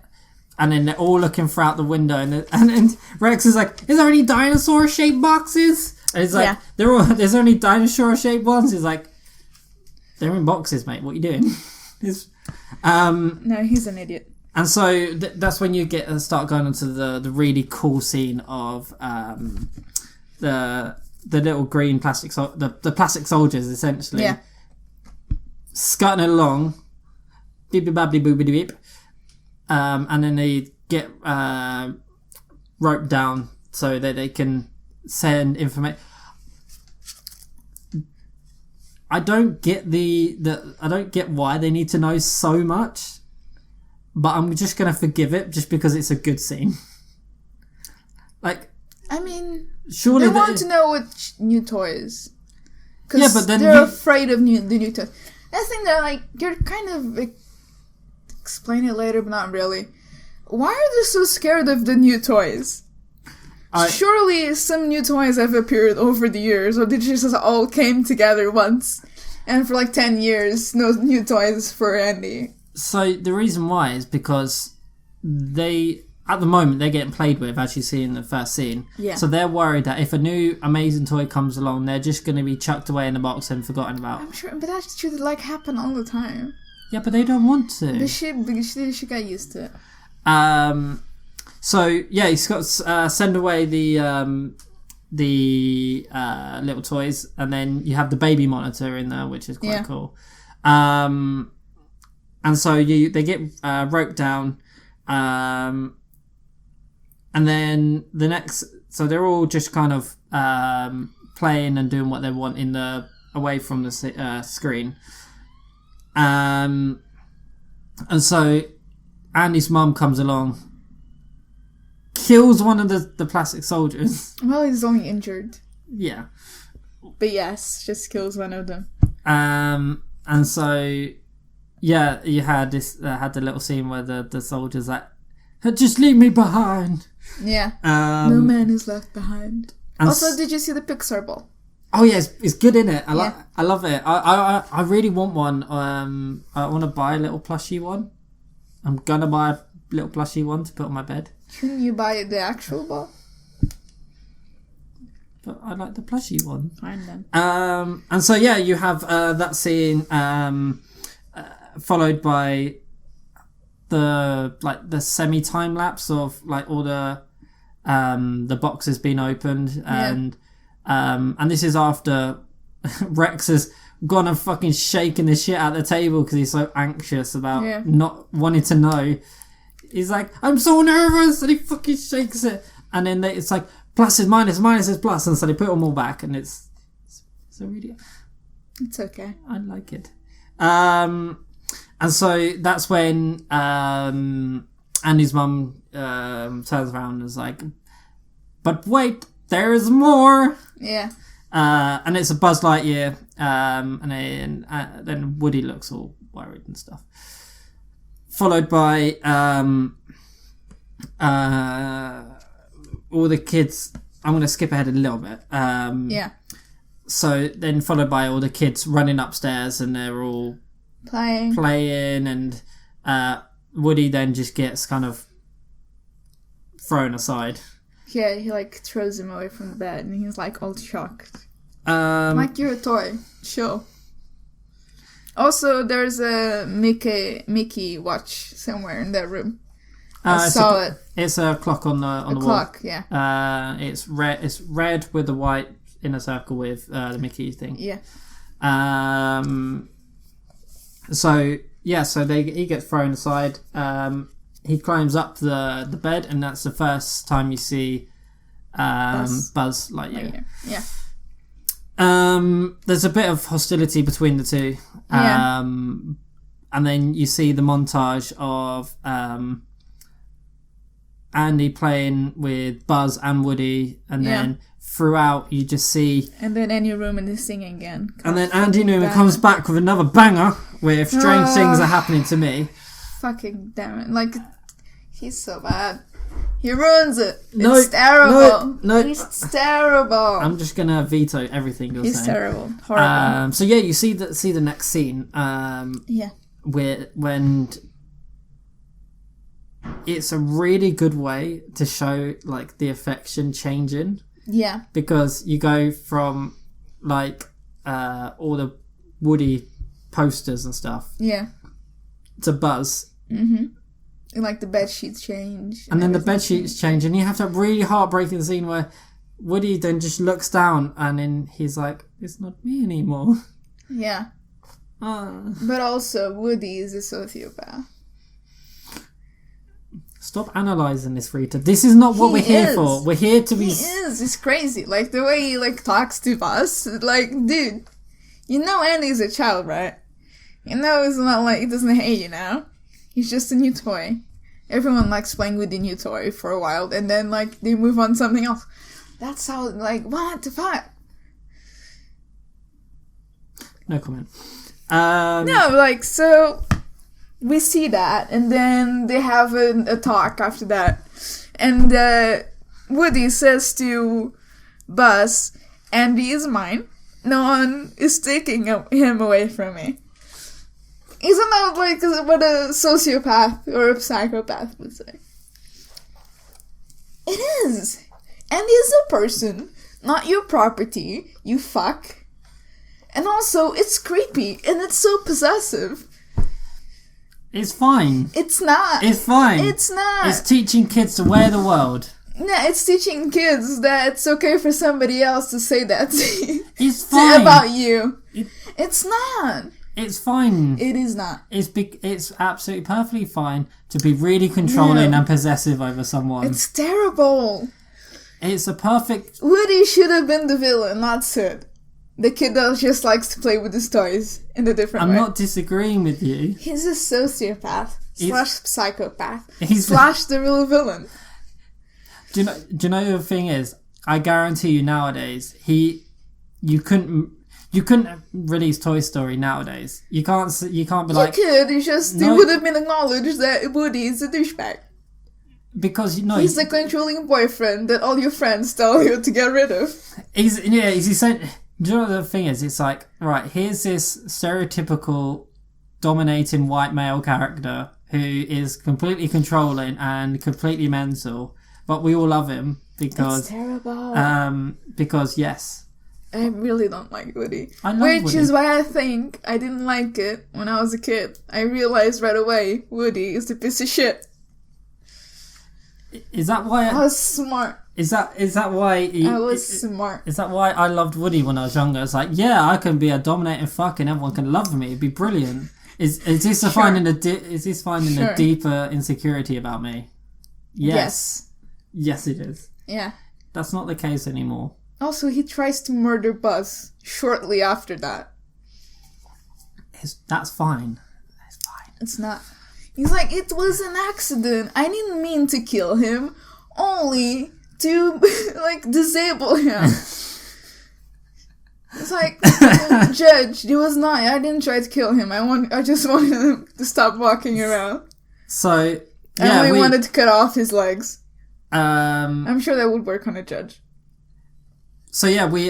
And then they're all looking throughout the window, and Rex is like, "Is there any dinosaur-shaped boxes?" And he's like, "There's only dinosaur-shaped ones." He's like, "They're in boxes, mate. What are you doing?" No, he's an idiot. And so that's when you start going into the really cool scene of the little green plastic the plastic soldiers, essentially. Yeah. scutting along, beep beep babbly boobity beep, and then they get roped down so that they can send information. I don't get I don't get why they need to know so much, but I'm just gonna forgive it just because it's a good scene. Like, I mean, surely they want to know what new toys. Yeah, but then they're afraid of the new toys. I think they're like, you're kind of explain it later, but not really. Why are they so scared of the new toys? Surely some new toys have appeared over the years, or they just all came together once, and for like 10 years, no new toys for Andy. So the reason why is because at the moment, they're getting played with, as you see in the first scene. Yeah. So they're worried that if a new amazing toy comes along, they're just going to be chucked away in the box and forgotten about. I'm sure, but that should happen all the time. Yeah, but they don't want to. They should get used to it. So yeah, he's got send away the little toys, and then you have the baby monitor in there, which is quite cool. And so they get roped down, and then so they're all just kind of playing and doing what they want away from the screen. And so Andy's mum comes along, kills one of the plastic soldiers. Well, he's only injured. Yeah. But yes, just kills one of them. And so, yeah, you had the little scene where the soldiers like, just leave me behind. Yeah. No man is left behind. Also, did you see the Pixar ball? Oh yeah, it's good, innit? I love it. I really want one. I want to buy a little plushie one. I'm gonna buy a little plushie one to put on my bed. Shouldn't you buy the actual ball? But I like the plushie one. Fine then. And so yeah, you have that scene followed by the semi time lapse of like all the boxes being opened, and this is after Rex has gone and fucking shaking the shit out of the table because he's so anxious about not wanting to know. He's like, I'm so nervous, and he fucking shakes it, and then it's like plus is minus, minus is plus, and so they put them all back, and it's really, it's okay. I like it. And so that's when Andy's mum turns around and is like, but wait, there's more. Yeah. And it's a Buzz Lightyear, and then Woody looks all worried and stuff. Followed by all the kids. I'm going to skip ahead a little bit. So then followed by all the kids running upstairs, and they're all playing, and Woody then just gets kind of thrown aside. Yeah, he like throws him away from the bed, and he's like all shocked. Like, you're a toy. Sure. Also, there's a Mickey watch somewhere in that room. I saw it. It's a clock on the wall. Clock, yeah. It's red. It's red with a white inner circle with the Mickey thing. Yeah. So he gets thrown aside. He climbs up the bed, and that's the first time you see Buzz Lightyear. Yeah. There's a bit of hostility between the two. And then you see the montage of Andy playing with Buzz and Woody, and then throughout you just see... And then Andy Newman is singing again. And then Andy Newman comes back with another banger with Strange Things Are Happening to Me. Fucking damn it. Like, he's so bad. He ruins it. It's terrible. No. It's terrible. I'm just gonna veto everything you're saying. He's terrible. Horrible. So yeah, you see the next scene. When it's a really good way to show like the affection changing. Yeah. Because you go from like all the Woody posters and stuff. Yeah. To Buzz. Mm-hmm. And like the bed sheets change. And then the bed sheets change, and you have that really heartbreaking scene where Woody then just looks down, and then he's like, "It's not me anymore." Yeah. But also, Woody is a sociopath. Stop analysing this, Rita. This is not what we're here for. We're here to be... He is. It's crazy. Like, the way he, like, talks to us. Like, dude, you know Andy's a child, right? You know it's not like he doesn't hate you now. He's just a new toy. Everyone likes playing with the new toy for a while, and then, like, they move on to something else. That's how, like, what the fuck? No comment. No, like, so... We see that, and then they have a talk after that. And Woody says to Buzz, Andy is mine. No one is taking him away from me. Isn't that like what a sociopath or a psychopath would say? It is. Andy is a person, not your property, you fuck. And also, it's creepy, and it's so possessive. It's fine. It's not. It's fine. It's not. It's teaching kids to wear the world. Yeah, it's teaching kids that it's okay for somebody else to say that it's fine. About you. It's not. It's fine. It is not. It's absolutely perfectly fine to be really controlling and possessive over someone. It's terrible. It's a perfect... Woody should have been the villain, not Sid. The kid that just likes to play with his toys in a different way. I'm not disagreeing with you. He's a sociopath slash psychopath He's slash the real villain. Do you know the thing is? I guarantee you nowadays, you couldn't release Toy Story nowadays. You can't be like... You could, it would have been acknowledged that Woody is a douchebag. Because, he's the controlling boyfriend that all your friends tell you to get rid of. He's essentially... Do you know what the thing is? It's like, right, here's this stereotypical dominating white male character who is completely controlling and completely mental, but we all love him because... It's terrible. Because, yes. I really don't like Woody. I love Woody. Which is why I think I didn't like it when I was a kid. I realized right away Woody is a piece of shit. Is that why... I was smart. Is that why... I was smart. Is that why I loved Woody when I was younger? It's like, yeah, I can be a dominating fuck and everyone can love me. It'd be brilliant. Is this finding a deeper insecurity about me? Yes. Yes, it is. Yeah. That's not the case anymore. Also, he tries to murder Buzz shortly after that. That's fine. That's fine. It's not. He's like, it was an accident. I didn't mean to kill him. Only to, like, disable him. It's like, Judge, it was not. I didn't try to kill him. I just wanted him to stop walking around. So, yeah, I only wanted to cut off his legs. I'm sure that would work on a judge. So yeah, we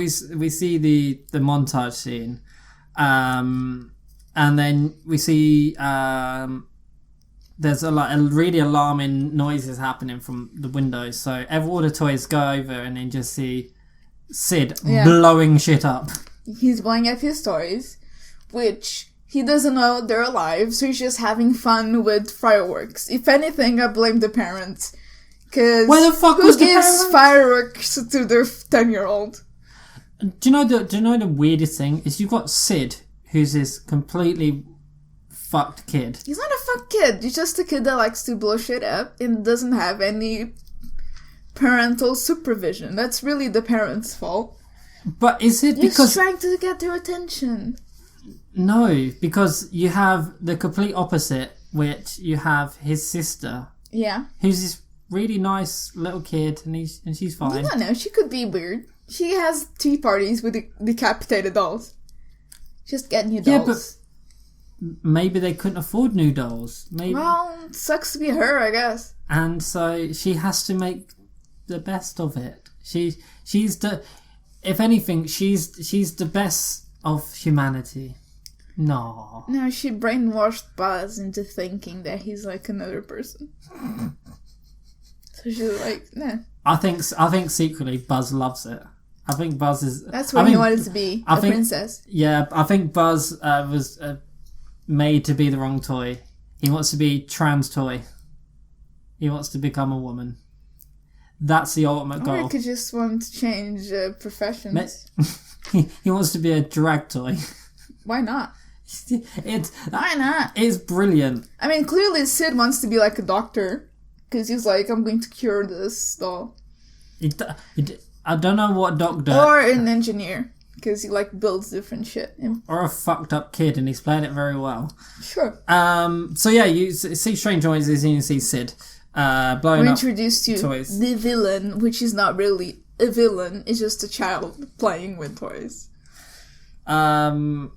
see the montage scene, and then we see there's a really alarming noises happening from the windows. So all the toys go over, and then just see Sid blowing shit up. He's blowing up his toys, which he doesn't know they're alive, so he's just having fun with fireworks. If anything, I blame the parents. Because who gives fireworks to their 10-year-old? Do you know the weirdest thing is you've got Sid, who's this completely fucked kid. He's not a fucked kid. He's just a kid that likes to blow shit up and doesn't have any parental supervision. That's really the parents' fault. But is it He's because... trying to get their attention. No, because you have the complete opposite, which you have his sister. Yeah. Who's this really nice little kid, and she's fine. You don't know, she could be weird. She has tea parties with decapitated dolls. Just get new dolls. Yeah, but maybe they couldn't afford new dolls. Maybe. Well, sucks to be her, I guess. And so she has to make the best of it. She's the, if anything, she's the best of humanity. No, she brainwashed Buzz into thinking that he's like another person. So she's like, nah. I think secretly Buzz loves it. I think Buzz is... That's what he wanted to be, a princess. Yeah, I think Buzz was made to be the wrong toy. He wants to be trans toy. He wants to become a woman. That's the ultimate goal. Or he could just want to change professions. He wants to be a drag toy. Why not? Why not? It's brilliant. I mean, clearly Sid wants to be like a doctor. Because he's like, I'm going to cure this doll. I don't know what doctor... Or an engineer. Because he like builds different shit. Or a fucked up kid, and he's playing it very well. Sure. So yeah, you see Strange Noises and you see Sid blowing We're up introduced to toys. the villain, which is not really a villain. It's just a child playing with toys. And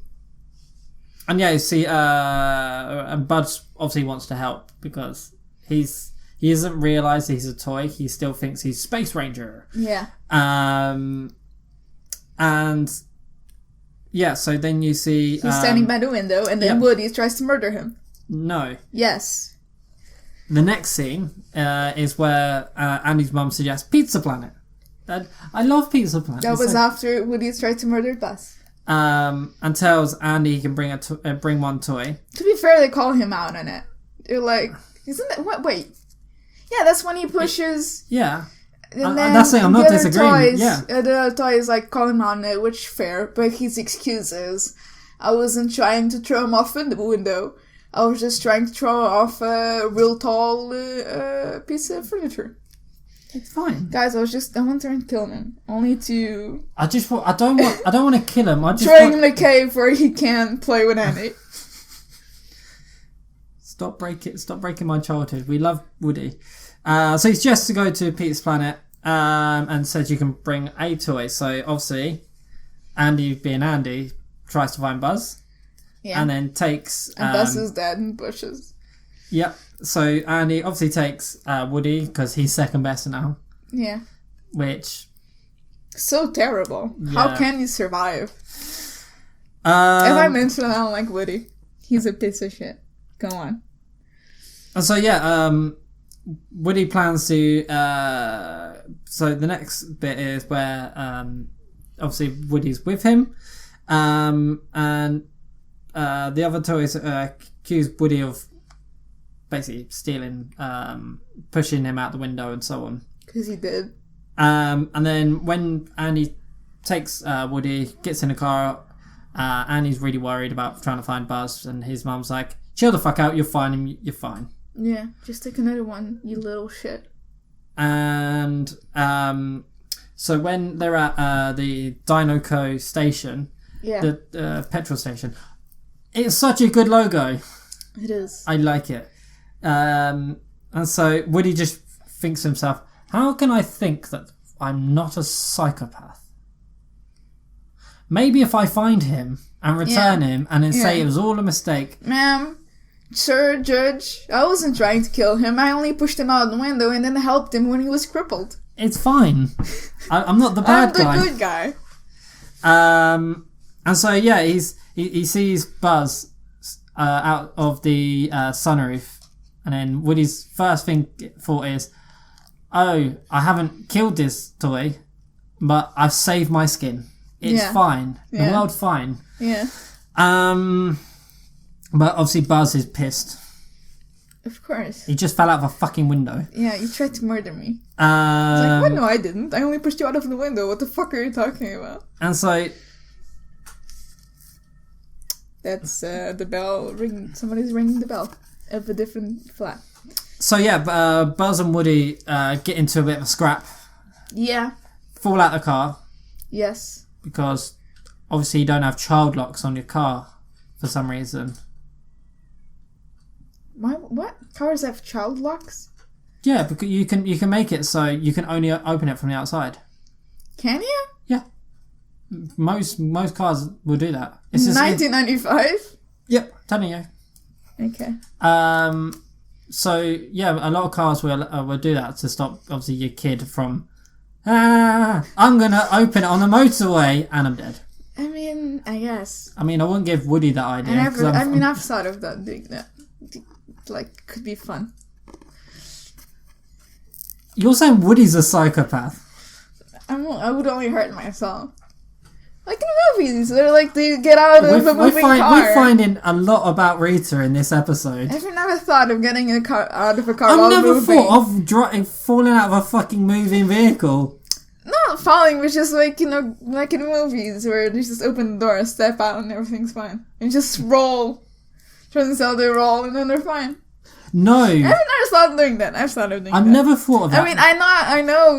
yeah, you see, and Bud obviously wants to help because he doesn't realise he's a toy. He still thinks he's Space Ranger. Yeah. And yeah, so then you see... He's standing by the window, and then Woody tries to murder him. No. Yes. The next scene is where Andy's mum suggests Pizza Planet. I love Pizza Planet. That was after Woody tried to murder Buzz. And tells Andy he can bring one toy. To be fair, they call him out on it. They're like, isn't that... What? Wait. Yeah, that's when he pushes... Yeah. And then that's it, I'm not disagreeing. The other toys like call him on it, which fair, but his excuse is, I wasn't trying to throw him off in the window. I was just trying to throw off a real tall piece of furniture. It's fine, guys. I want to kill him, only to. I don't want to kill him. I just throwing him in a cave where he can't play with Andy. Stop breaking my childhood. We love Woody. So he's just to go to Pete's Planet and says you can bring a toy. So obviously, Andy, being Andy, tries to find Buzz. Yeah. And then takes... and Buzz is dead in bushes. Yep. So Andy obviously takes Woody because he's second best now. Yeah. Which... so terrible. Yeah. How can you survive? If I mention I don't like Woody, he's a piece of shit. Go on. So yeah, Woody plans to... so the next bit is where obviously Woody's with him. And the other toys accuse Woody of basically stealing, pushing him out the window and so on. Because he did. And then when Andy takes Woody, gets in the car, Andy's really worried about trying to find Buzz, and his mum's like, chill the fuck out, you'll find him, you're fine. Yeah, just take another one, you little shit. And so when they're at the DinoCo station, the petrol station, it's such a good logo. It is. I like it. And so Woody just thinks to himself, how can I think that I'm not a psychopath? Maybe if I find him and return him and then say it was all a mistake. Ma'am, sir, judge, I wasn't trying to kill him. I only pushed him out the window and then helped him when he was crippled. It's fine. I'm not the bad guy. I'm the good guy. And so, yeah, he sees Buzz out of the sunroof. And then Woody's first thought is, oh, I haven't killed this toy, but I've saved my skin. It's fine. The world's fine. Yeah. But obviously Buzz is pissed. Of course. He just fell out of a fucking window. Yeah, you tried to murder me. It's like, what? No, I didn't. I only pushed you out of the window. What the fuck are you talking about? And so... that's the bell ringing. Somebody's ringing the bell of a different flat. So yeah, Buzz and Woody get into a bit of a scrap. Yeah. Fall out the car. Yes. Because obviously you don't have child locks on your car for some reason. What? Cars have child locks? Yeah, because you can make it so you can only open it from the outside. Can you? Yeah. Most cars will do that. It's 1995? Yep, telling you. Okay. So yeah, a lot of cars will do that to stop obviously your kid from. I'm gonna open it on the motorway and I'm dead. I mean, I guess. I mean, I wouldn't give Woody that idea. I've thought of that doing that. Like, could be fun. You're saying Woody's a psychopath? I would only hurt myself. Like in movies, they're like, they get out of a moving car. We're finding a lot about Rita in this episode. I've never thought of getting out of a car I've while never moving. thought of falling out of a fucking moving vehicle. Not falling, but just like, like in movies where they just open the door, step out, and everything's fine. And just roll. Turns out they roll, and then they're fine. No. I've never started doing that. I've never thought of that. I mean, I know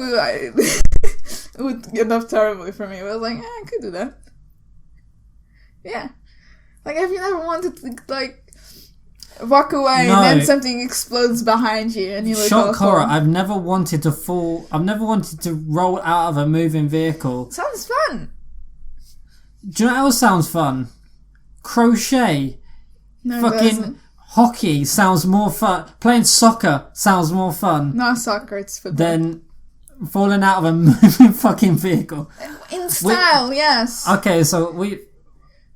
it would end up terribly for me, but I was like, I could do that. Yeah. Like, have you never wanted to, like, walk away and then something explodes behind you and you look Shock horror. awful? I've never wanted to fall. I've never wanted to roll out of a moving vehicle. Sounds fun. Do you know what else sounds fun? Crochet. No, it Fucking doesn't. hockey sounds more fun. Playing soccer sounds more fun Not soccer, it's football. than falling out of a moving fucking vehicle. In style, yes. Okay, so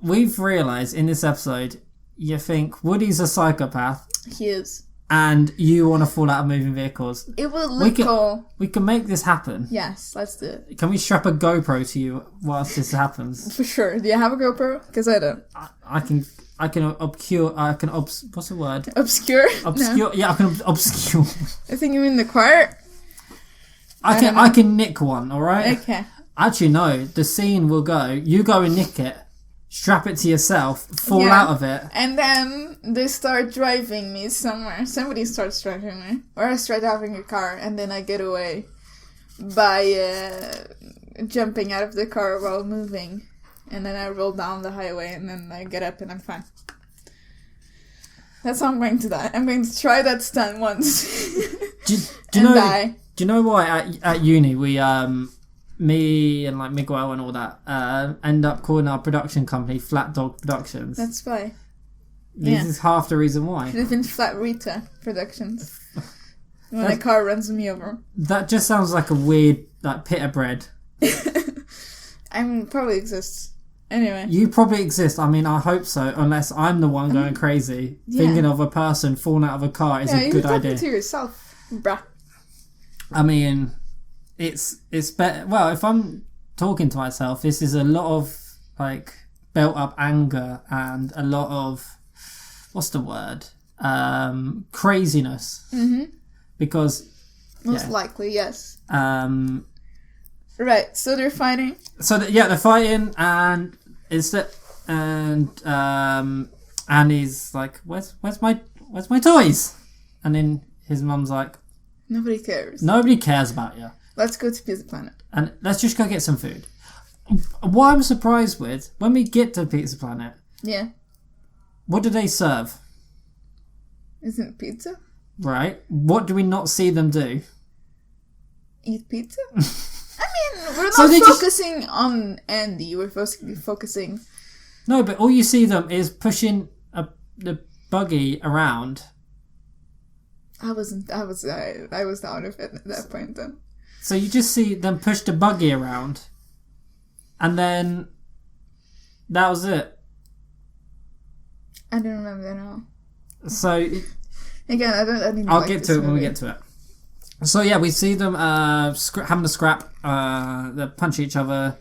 we've realised in this episode, you think Woody's a psychopath He is. and you want to fall out of moving vehicles. It would look cool. We can make this happen. Yes, let's do it. Can we strap a GoPro to you whilst this happens? For sure. Do you have a GoPro? Because I don't. What's the word? Obscure? Obscure. No. Yeah, I can obscure. I think you mean the choir? I can nick one, alright? Okay. Actually, no. The scene will go, you go and nick it, strap it to yourself, fall out of it. And then they start driving me somewhere. Somebody starts driving me. Or I start having a car and then I get away by jumping out of the car while moving. And then I roll down the highway and then I get up and I'm fine. That's how I'm going to die. I'm going to try that stunt once. Do and die. Do you know why at uni we me and like Miguel and all that end up calling our production company Flat Dog Productions? That's why. This is half the reason why. Should have been Flat Rita Productions. When a car runs me over. That just sounds like a weird like pita bread. I mean, probably exists. Anyway. You probably exist. I mean, I hope so. Unless I'm the one going crazy, thinking of a person falling out of a car is a good idea. You're talking to yourself, bruh. I mean, it's better. Well, if I'm talking to myself, this is a lot of like built up anger and a lot of what's the word? Craziness. Mm-hmm. Because most likely, yes. Right. So they're fighting. So they're fighting, and and he's like, "Where's my toys?" And then his mum's like, Nobody cares. Nobody cares about you. Let's go to Pizza Planet. And let's just go get some food. What I'm surprised with, when we get to Pizza Planet... Yeah. What do they serve? Isn't it pizza? Right. What do we not see them do? Eat pizza? I mean, we're not focusing on Andy. We're focusing... No, but all you see them is pushing the buggy around... I was out of it at that point then. So you just see them push the buggy around, and then that was it. I don't remember now. So again, I'll get to it when we get to it. So yeah, we see them having a scrap. They punch each other,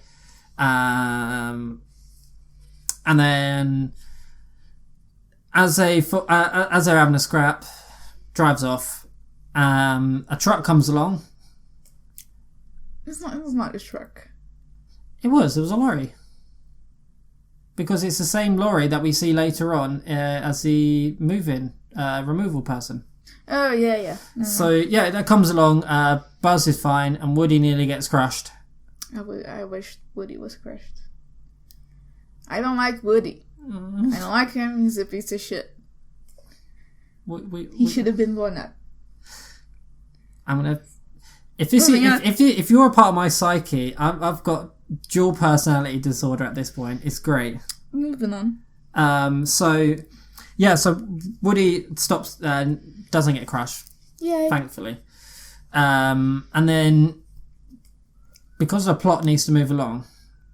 and then as they're having a scrap. Drives off. A truck comes along. It was not a truck. It was a lorry. Because it's the same lorry that we see later on as the removal person. Oh, yeah. Mm-hmm. So, yeah, that comes along. Buzz is fine, and Woody nearly gets crushed. I wish Woody was crushed. I don't like Woody. I don't like him. He's a piece of shit. He should have been blown up. I'm gonna. If you're a part of my psyche, I've got dual personality disorder at this point. It's great. Moving on. So Woody stops, doesn't get crushed. Yay. Thankfully. And then because the plot needs to move along,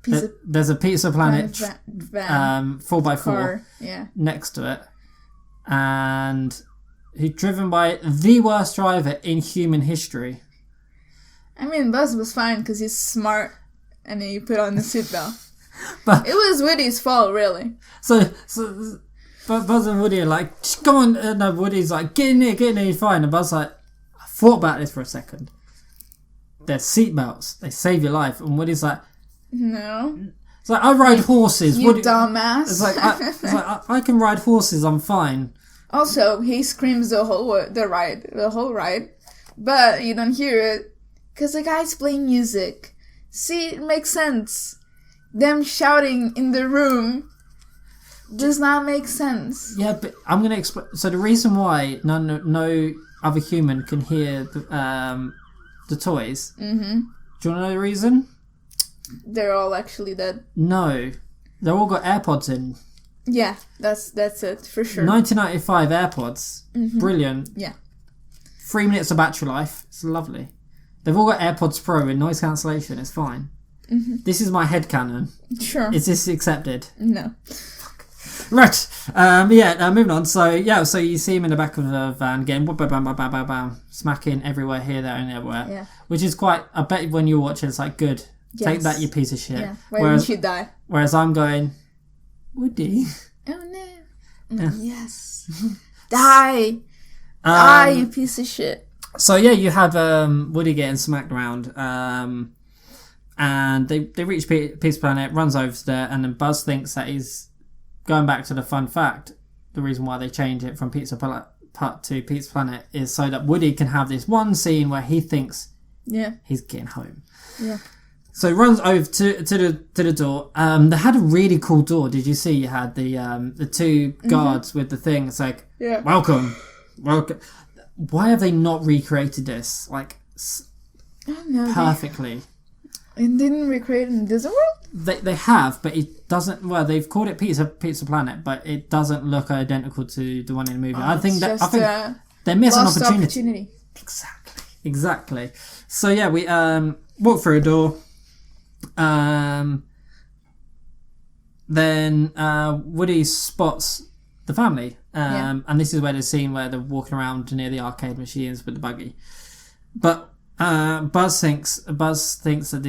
there's a Pizza Planet van, 4x4 next to it. And he's driven by the worst driver in human history. I mean, Buzz was fine because he's smart and he put on the seatbelt. But it was Woody's fault, really. So Buzz and Woody are like, come on. No, Woody's like, get in there, you're fine. And Buzz's like, I thought about this for a second. they're seatbelts. They save your life. And Woody's like, no. It's like, I ride horses. You dumbass. It's like, I can ride horses. I'm fine. Also, he screams the whole ride, but you don't hear it because the guy's playing music. See, it makes sense. Them shouting in the room does not make sense. Yeah, but I'm gonna explain. So the reason why no other human can hear the toys. Mm-hmm. Do you want to know the reason? They're all actually dead. No, they've all got AirPods in. Yeah, that's it for sure. 1995 AirPods, brilliant. Yeah, 3 minutes of battery life. It's lovely. They've all got AirPods Pro with noise cancellation. It's fine. Mm-hmm. This is my headcanon. Sure. Is this accepted? No. Right. Moving on. So you see him in the back of the van again, bam, smacking everywhere, here, there, and everywhere. Yeah. Which is quite. I bet when you watch it, it's like good. Yes. Take that, you piece of shit. Yeah. Why didn't you die? Whereas I'm going, Woody. Oh no. Yeah. Yes. Die. Die, you piece of shit. So yeah, you have Woody getting smacked around. And they reach Pizza Planet, runs over to there, and then Buzz thinks that he's going back to the fun fact. The reason why they change it from Pizza Hut to Pizza Planet is so that Woody can have this one scene where he thinks he's getting home. Yeah. So he runs over to the door. They had a really cool door. Did you see? You had the two guards with the thing. It's like, welcome. Why have they not recreated this like perfectly? It didn't recreate in Disney World? They have, but it doesn't. Well, they've called it Pizza Planet, but it doesn't look identical to the one in the movie. I think they miss an opportunity. Exactly. So yeah, we walk through a door. Then Woody spots the family, and this is where the scene where they're walking around near the arcade machines with the buggy. But Buzz thinks that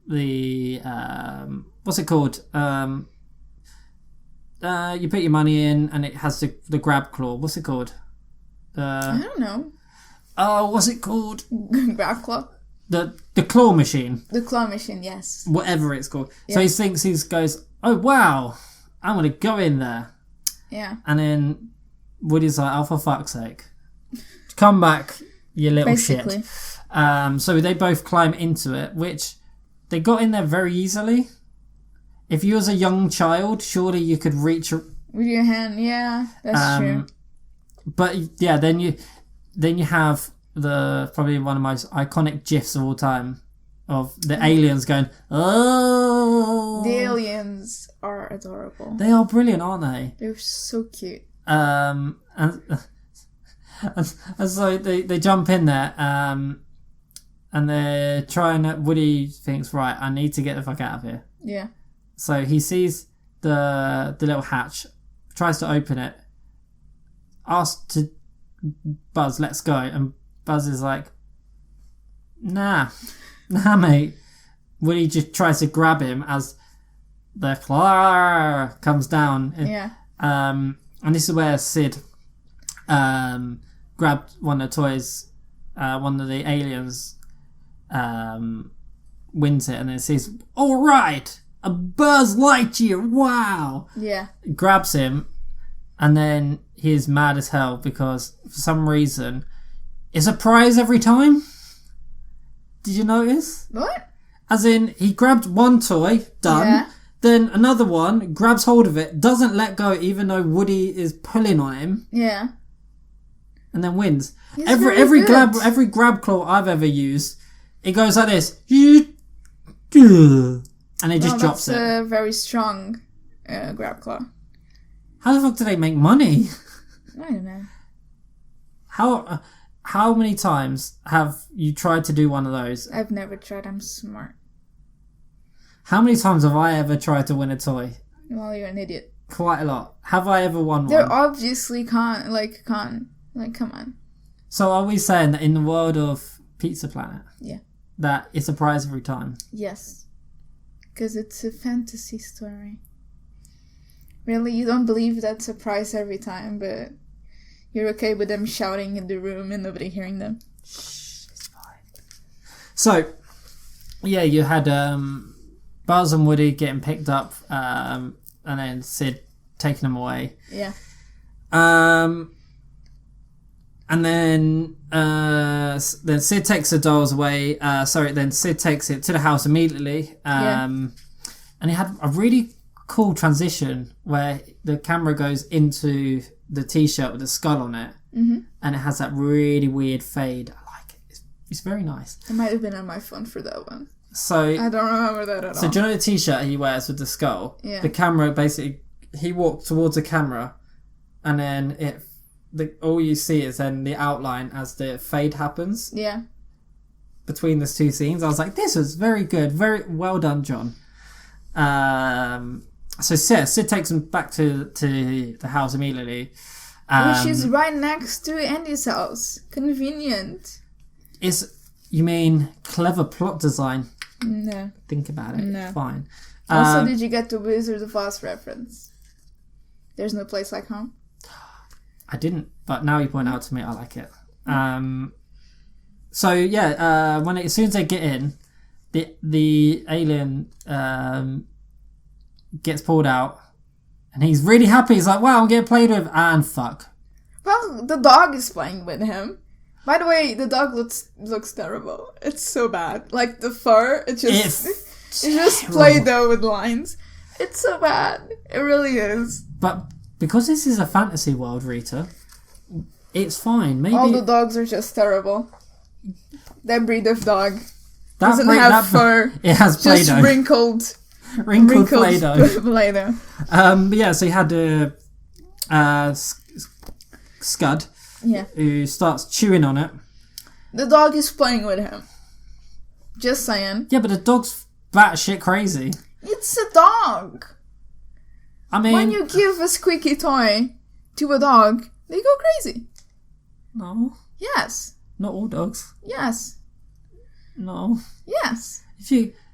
the what's it called? You put your money in, and it has the grab claw. What's it called? I don't know. Oh, what's it called? Grab claw. The claw machine. The claw machine, yes. Whatever it's called. Yeah. So he goes, oh wow, I'm gonna go in there. Yeah. And then Woody's like, oh for fuck's sake, come back, you little shit. So they both climb into it, which they got in there very easily. If you was a young child, surely you could reach with your hand. Yeah, that's true. But yeah, then you have probably one of the most iconic GIFs of all time of the aliens going, oh. The aliens are adorable. They are brilliant, aren't they? They're so cute. And so they jump in there, and they're trying. Woody thinks, right, I need to get the fuck out of here. Yeah. So he sees the little hatch, tries to open it, asks to Buzz, let's go, and Buzz is like, nah, mate. Woody just tries to grab him as the claw comes down. Yeah. And this is where Sid grabbed one of the toys, one of the aliens wins it, and then says, all right, a Buzz Lightyear, wow. Yeah. Grabs him, and then he is mad as hell because for some reason it's a prize every time. Did you notice? What? As in, he grabbed one toy, done. Yeah. Then another one grabs hold of it, doesn't let go even though Woody is pulling on him. Yeah. And then wins. Every grab claw I've ever used, it goes like this. And it just drops it. That's a very strong grab claw. How the fuck do they make money? I don't know. How many times have you tried to do one of those? I've never tried. I'm smart. How many times have I ever tried to win a toy? Well, you're an idiot. Quite a lot. Have I ever won one? They're obviously can't. Like, come on. So are we saying that in the world of Pizza Planet, that it's a prize every time? Yes. Because it's a fantasy story. Really, you don't believe that's a prize every time, but you're okay with them shouting in the room and nobody hearing them? Shh, it's fine. So, yeah, you had Buzz and Woody getting picked up, and then Sid taking them away. Yeah. And then Sid takes the dolls away. Then Sid takes it to the house immediately. And he had a really cool transition where the camera goes into the t-shirt with the skull on it. Mm-hmm. And it has that really weird fade. I like it. It's very nice. It might have been on my phone for that one. So I don't remember that at all. So do you know the t-shirt he wears with the skull? Yeah. The camera basically, he walked towards the camera and then all you see is then the outline as the fade happens. Yeah. Between those two scenes. I was like, this was very good. Very well done, John. So Sid takes him back to the house immediately. Which is right next to Andy's house. Convenient. You mean clever plot design? No. Think about it. No. Fine. Also, did you get the Wizard of Oz reference? There's no place like home. I didn't, but now you point out to me, I like it. So yeah, as soon as they get in, the alien gets pulled out, and he's really happy. He's like, "Wow, I'm getting played with," and fuck. Well, the dog is playing with him. By the way, the dog looks terrible. It's so bad. Like the fur, it's just Play-Doh with lines. It's so bad. It really is. But because this is a fantasy world, Rita, it's fine. Maybe all the dogs are just terrible. That breed of dog doesn't have fur. It has Play-Doh. Just wrinkled Play-Doh. Play-Doh. But yeah, so you had Scud. Yeah. Who starts chewing on it. The dog is playing with him. Just saying. Yeah, but the dog's batshit crazy. It's a dog. I mean, when you give a squeaky toy to a dog, they go crazy. No. Yes. Not all dogs. Yes. No. Yes.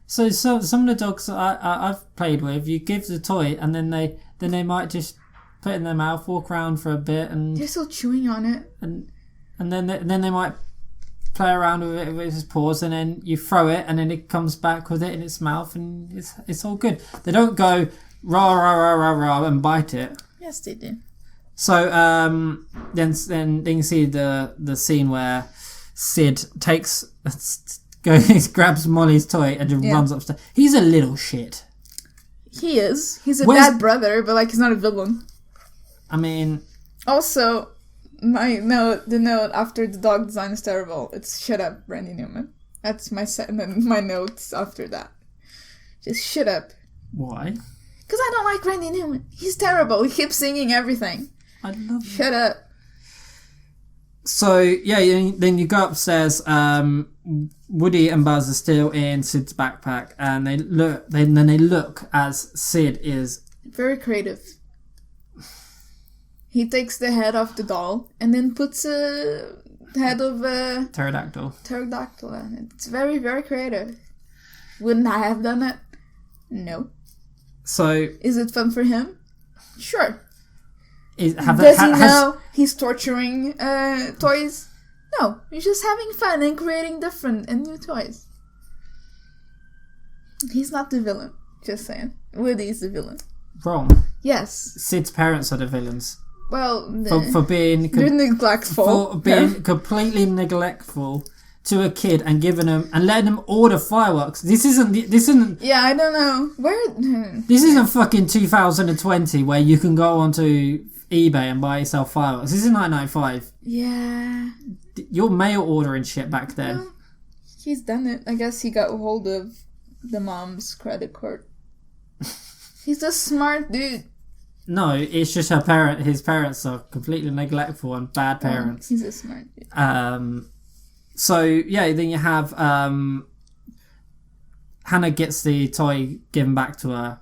So some of the dogs that I've played with, you give the toy and then they might just put it in their mouth, walk around for a bit, and they're still chewing on it. And then they might play around with it with his paws, and then you throw it, and then it comes back with it in its mouth, and it's all good. They don't go rah rah rah rah rah and bite it. Yes, they do. So then you see the scene where Sid grabs Molly's toy and just runs upstairs. He's a little shit. He is. He's a bad brother, but he's not a villain. I mean... Also, the note after the dog design is terrible. It's shut up, Randy Newman. That's my notes after that. Just shut up. Why? Because I don't like Randy Newman. He's terrible. He keeps singing everything. I love him. Shut up. So, yeah, then you go upstairs. Woody and Buzz are still in Sid's backpack, and they look as Sid is... very creative. He takes the head off the doll and then puts a head of a... Pterodactyl on it. It's very, very creative. Wouldn't I have done it? No. So... Is it fun for him? Sure. Does he know he's torturing toys? No. He's just having fun and creating different and new toys. He's not the villain. Just saying. Woody's the villain. Wrong. Yes. Sid's parents are the villains. Well, for being neglectful. For being completely neglectful to a kid and giving them and letting them order fireworks. This isn't. Yeah, I don't know where. This isn't fucking 2020 where you can go onto eBay and buy yourself fireworks. This is 1995. Yeah. You're mail ordering shit back then. Well, he's done it. I guess he got hold of the mom's credit card. He's a smart dude. No, it's just his parents are completely neglectful and bad parents. He's a smart dude. So, yeah, then you have Hannah gets the toy given back to her,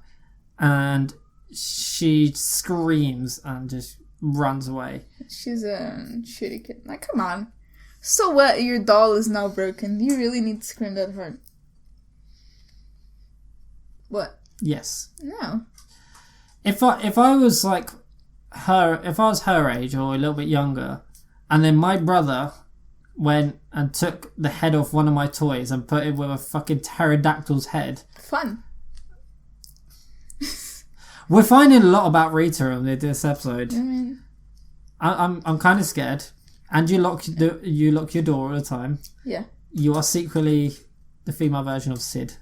and she screams and just runs away. She's a shitty kid. Like, come on. So what? Your doll is now broken. Do you really need to scream that hard? What? Yes. No. If I was like her, if I was her age or a little bit younger, and then my brother went and took the head off one of my toys and put it with a fucking pterodactyl's head. Fun. We're finding a lot about Rita on this episode. I mean, I'm kind of scared. And you lock your door all the time. Yeah. You are secretly the female version of Sid.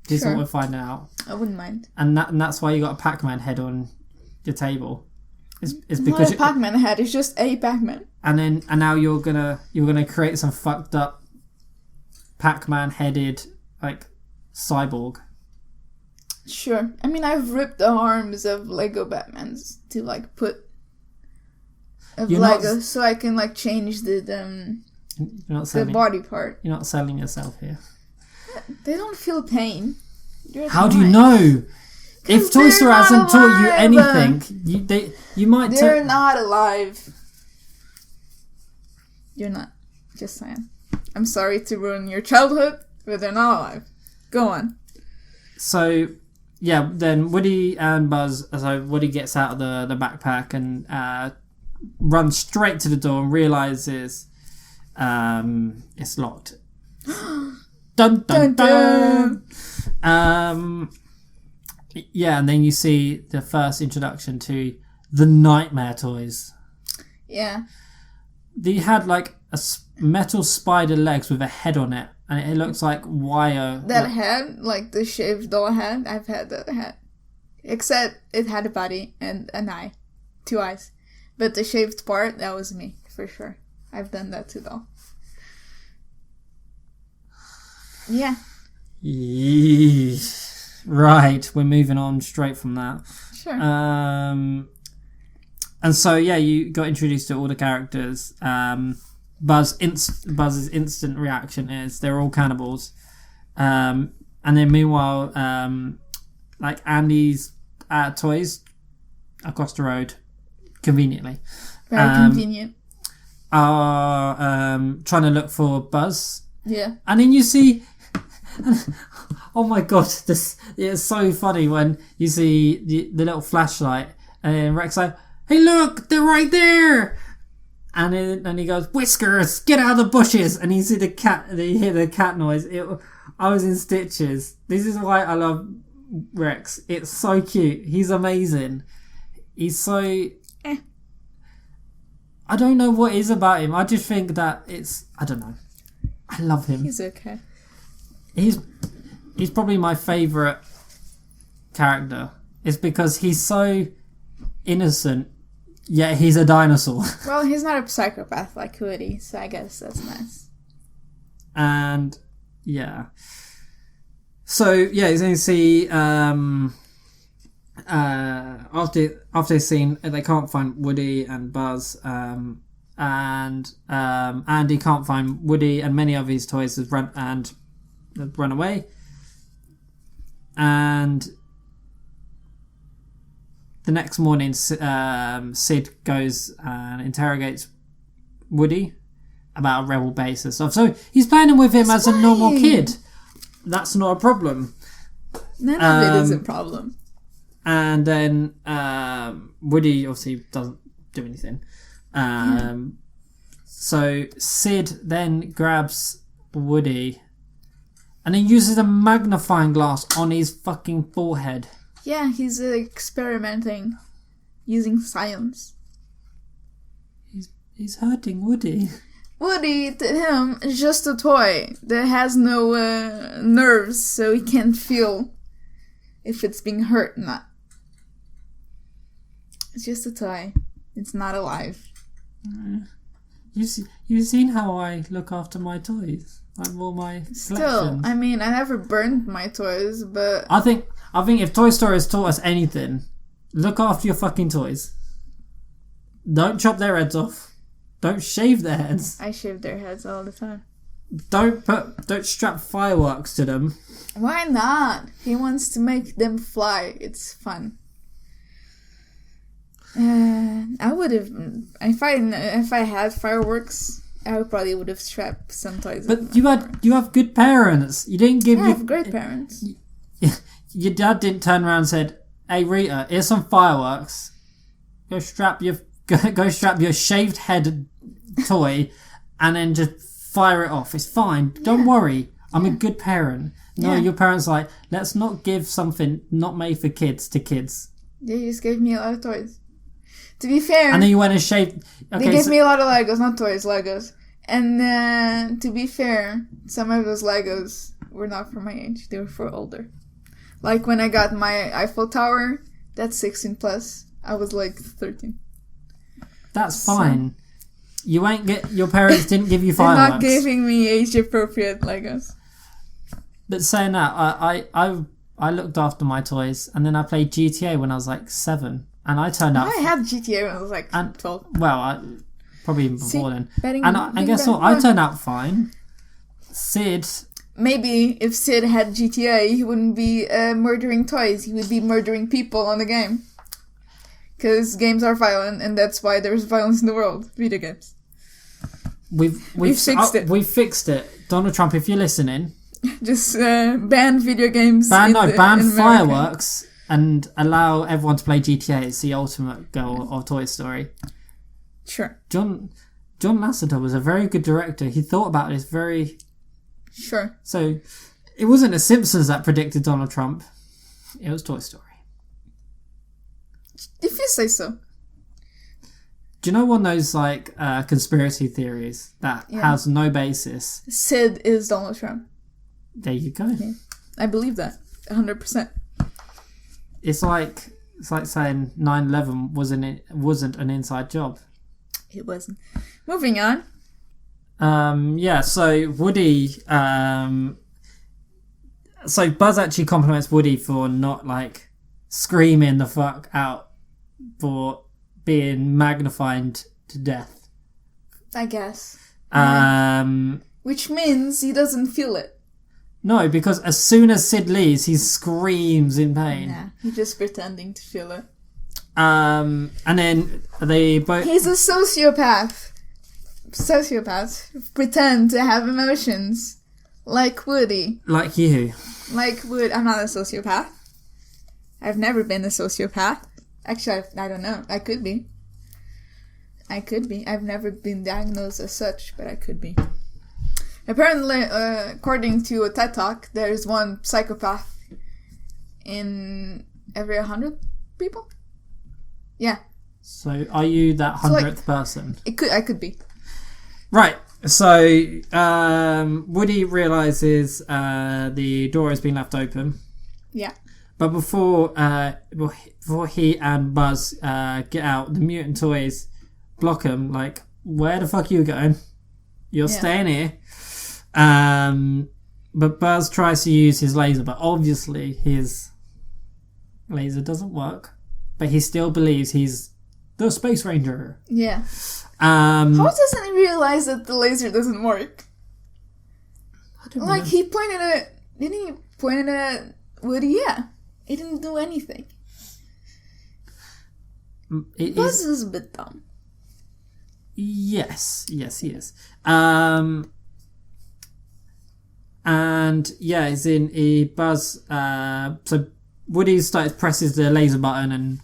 This is what we're finding out. I wouldn't mind. And that's why you got a Pac-Man head on your table. It's because not a Pac-Man head. It's just a Pac-Man. And now you're gonna create some fucked up Pac-Man headed like cyborg. Sure. I mean, I've ripped the arms of Lego Batmans to like put of Lego so I can like change the body part. You're not selling yourself here. They don't feel pain. How do you know? If Toy Story hasn't taught you anything, you might. They're not alive. You're not. Just saying. I'm sorry to ruin your childhood, but they're not alive. Go on. So, yeah, then Woody and Buzz. So Woody gets out of the backpack and runs straight to the door and realizes it's locked. Dun dun dun. Yeah, and then you see the first introduction to the Nightmare toys. Yeah. They had like a metal spider legs with a head on it, and it looks like wire. That head, like the shaved doll head, I've had that head. Except it had a body and an eye. 2 eyes. But the shaved part, that was me, for sure. I've done that to doll. Yeah. Yeesh. Right, we're moving on straight from that. Sure. And so, yeah, you got introduced to all the characters. Buzz's instant reaction is they're all cannibals. And then meanwhile, like Andy's toys across the road, conveniently. Very convenient. Are trying to look for Buzz. Yeah. And then you see... Oh my god, it's so funny when you see the little flashlight and then Rex like, hey look, they're right there, and he goes, Whiskers, get out of the bushes, and you see the cat, you hear the cat noise. I was in stitches. This is why I love Rex. It's so cute. He's amazing. He's so... I don't know what it is about him. I just think that I don't know. I love him. He's okay. He's probably my favourite character. It's because he's so innocent, yet he's a dinosaur. Well, he's not a psychopath like Woody, so I guess that's nice. And, yeah. So, yeah, you're going to see, after scene, they can't find Woody and Buzz, and Andy can't find Woody, and many of his toys have run away. And the next morning, Sid goes and interrogates Woody about a rebel base and stuff. So he's playing with him as a normal kid. That's not a problem. None of it is a problem. And then Woody obviously doesn't do anything. So Sid then grabs Woody and then uses a magnifying glass on his fucking forehead. Yeah, he's experimenting using science. He's hurting Woody. Woody, to him, is just a toy that has no nerves, so he can't feel if it's being hurt or not. It's just a toy. It's not alive. You've seen how I look after my toys. Like all my collections. Still, I mean, I never burned my toys, but... I think if Toy Story has taught us anything, look after your fucking toys. Don't chop their heads off. Don't shave their heads. I shave their heads all the time. Don't strap fireworks to them. Why not? He wants to make them fly. It's fun. I would have, if I had fireworks, I probably would have strapped some toys. But you have good parents. You didn't give. I have great parents. Your dad didn't turn around and said, "Hey Rita, here's some fireworks. Go strap your shaved head toy, and then just fire it off. It's fine. Don't worry. I'm a good parent. No, your parents like, let's not give something not made for kids to kids. They just gave me a lot of toys. To be fair... And then you went and shaved... Okay, they gave me a lot of Legos, not toys, Legos. And to be fair, some of those Legos were not for my age. They were for older. Like when I got my Eiffel Tower, that's 16 plus. I was like 13. That's fine. You ain't get... Your parents didn't give you fireworks. They're not giving me age-appropriate Legos. But saying that, I looked after my toys, and then I played GTA when I was like 7, and I turned out... I had GTA when I was like 12. Well, probably even before then. Betting, and guess what? I turned out fine. Sid... Maybe if Sid had GTA, he wouldn't be murdering toys. He would be murdering people on the game. Because games are violent, and that's why there's violence in the world. Video games. We've fixed it. We've fixed it. Donald Trump, if you're listening... Just ban video games. Ban fireworks and allow everyone to play GTA. It's the ultimate goal of Toy Story. Sure. John Lasseter was a very good director. He thought about this very... Sure. So, it wasn't The Simpsons that predicted Donald Trump. It was Toy Story. If you say so. Do you know one of those, like, conspiracy theories that has no basis? Sid is Donald Trump. There you go. Yeah. I believe that 100%. It's like saying 9/11 wasn't an inside job. It wasn't. Moving on. So Woody. So Buzz actually compliments Woody for not like screaming the fuck out for being magnified to death. I guess. Which means he doesn't feel it. No, because as soon as Sid leaves, he screams in pain. Yeah, he's just pretending to feel it. And then they both... He's a sociopath. Sociopaths pretend to have emotions. Like Woody. Like you. Like Woody. I'm not a sociopath. I've never been a sociopath. Actually, I don't know. I could be. I've never been diagnosed as such, but I could be. Apparently, according to a TED Talk, there's one psychopath in every 100 people? Yeah. So, are you that 100th person? I could be. Right. So, Woody realises the door has been left open. Yeah. But before he and Buzz get out, the mutant toys block him. Like, where the fuck are you going? You're staying here. But Buzz tries to use his laser, but obviously his laser doesn't work. But he still believes he's the Space Ranger. Yeah. How doesn't he realize that the laser doesn't work? I don't know. He pointed at... Didn't he point it at Woody? Yeah. He didn't do anything. Buzz is a bit dumb. Yes, he is. And yeah, Buzz. So Woody presses the laser button and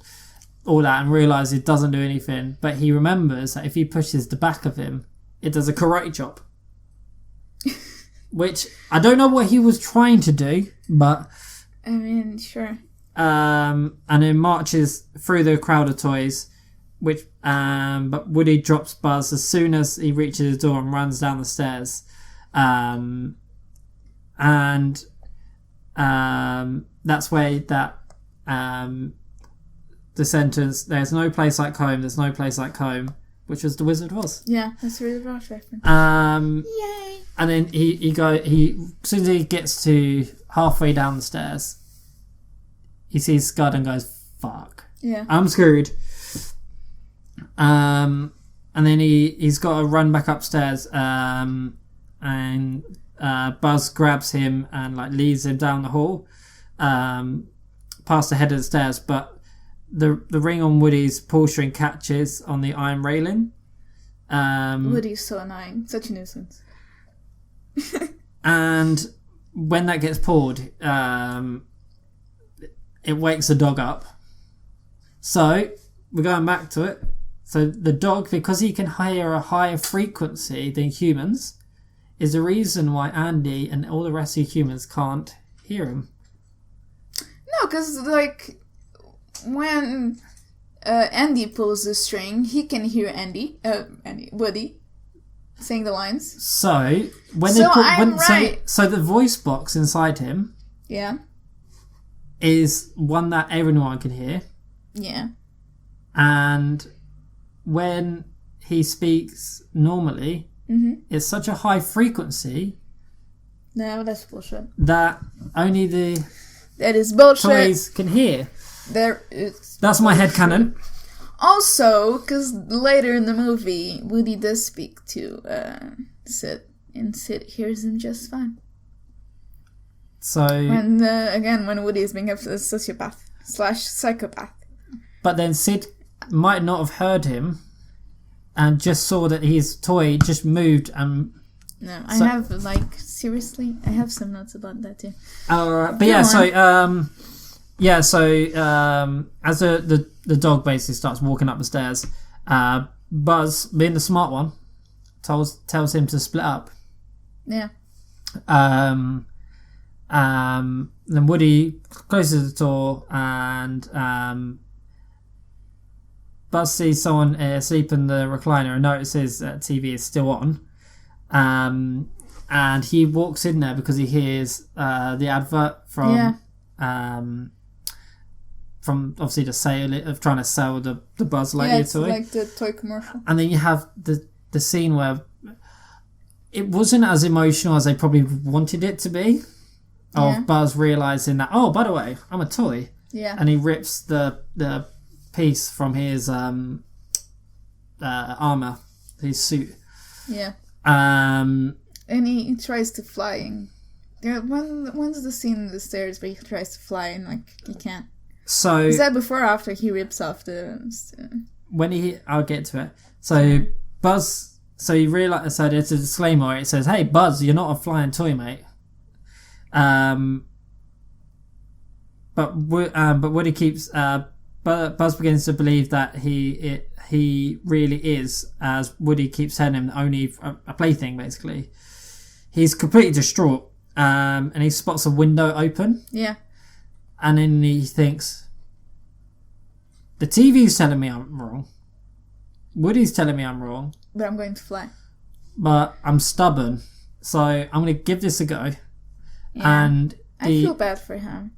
all that, and realizes it doesn't do anything. But he remembers that if he pushes the back of him, it does a karate chop. Which I don't know what he was trying to do, but I mean, sure. And then marches through the crowd of toys, but Woody drops Buzz as soon as he reaches the door and runs down the stairs. That's where the sentence "There's no place like home. There's no place like home," which was the Wizard of Oz. Yeah, that's a really Oz reference. Yay! And then he as soon as he gets to halfway down the stairs, he sees Scud and goes, "Fuck! Yeah, I'm screwed." And then he's got to run back upstairs. And Buzz grabs him and leads him down the hall, past the head of the stairs. But the ring on Woody's pull string catches on the iron railing. Woody's so annoying, such a nuisance. And when that gets pulled, it wakes the dog up. So we're going back to it. So the dog, because he can hear a higher frequency than humans, is the reason why Andy and all the rest of the humans can't hear him. No, because, like, when Andy pulls the string, he can hear Woody saying the lines. So, when So they put... I'm right. So the voice box inside him Yeah. is one that everyone can hear. Yeah. And when he speaks normally, it's such a high frequency No, that's bullshit. that only the That is bullshit. toys can hear. There is... That's my headcanon. Also, because later in the movie, Woody does speak to Sid, and Sid hears him just fine. So, When Woody is being a sociopath/psychopath. but then Sid might not have heard him and just saw that his toy just moved and... No, So- I have, like, seriously, I have some notes about that too. but Go yeah, on. so as the dog basically starts walking up the stairs, Buzz, being the smart one, tells him to split up. Yeah. Then Woody closes the door and Buzz sees someone asleep in the recliner and notices that TV is still on. And he walks in there because he hears the advert from obviously the sale of trying to sell the Buzz Lightyear it's toy. like the toy commercial. And then you have the scene where it wasn't as emotional as they probably wanted it to be. Of Buzz realising that, oh, by the way, I'm a toy. Yeah. And he rips the piece from his armour, his suit. Yeah. Um, And he tries to fly. And when's the scene in the stairs where he tries to fly and, like, he can't? so Is that before or after he rips off the... I'll get to it. So Buzz, so you realise, so there's a disclaimer. It says, "Hey Buzz, you're not a flying toy, mate." But Woody keeps Buzz begins to believe that he really is, as Woody keeps telling him, only a plaything. Basically, he's completely distraught, and he spots a window open. Yeah. And then he thinks, the TV's telling me I'm wrong. Woody's telling me I'm wrong. But I'm going to fly. But I'm stubborn. So I'm going to give this a go. Yeah. And I feel bad for him.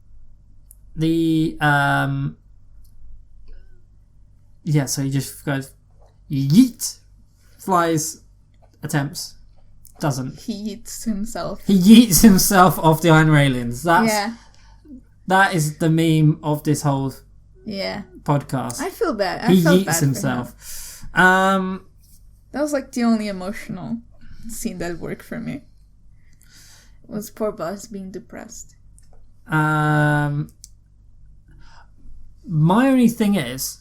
so he just goes, yeet, flies, attempts, doesn't. He eats himself. He yeets himself off the iron railings. That is the meme of this whole podcast. I feel bad. He felt yeets bad himself. For him. That was like the only emotional scene that worked for me. Was poor Buzz being depressed. My only thing is,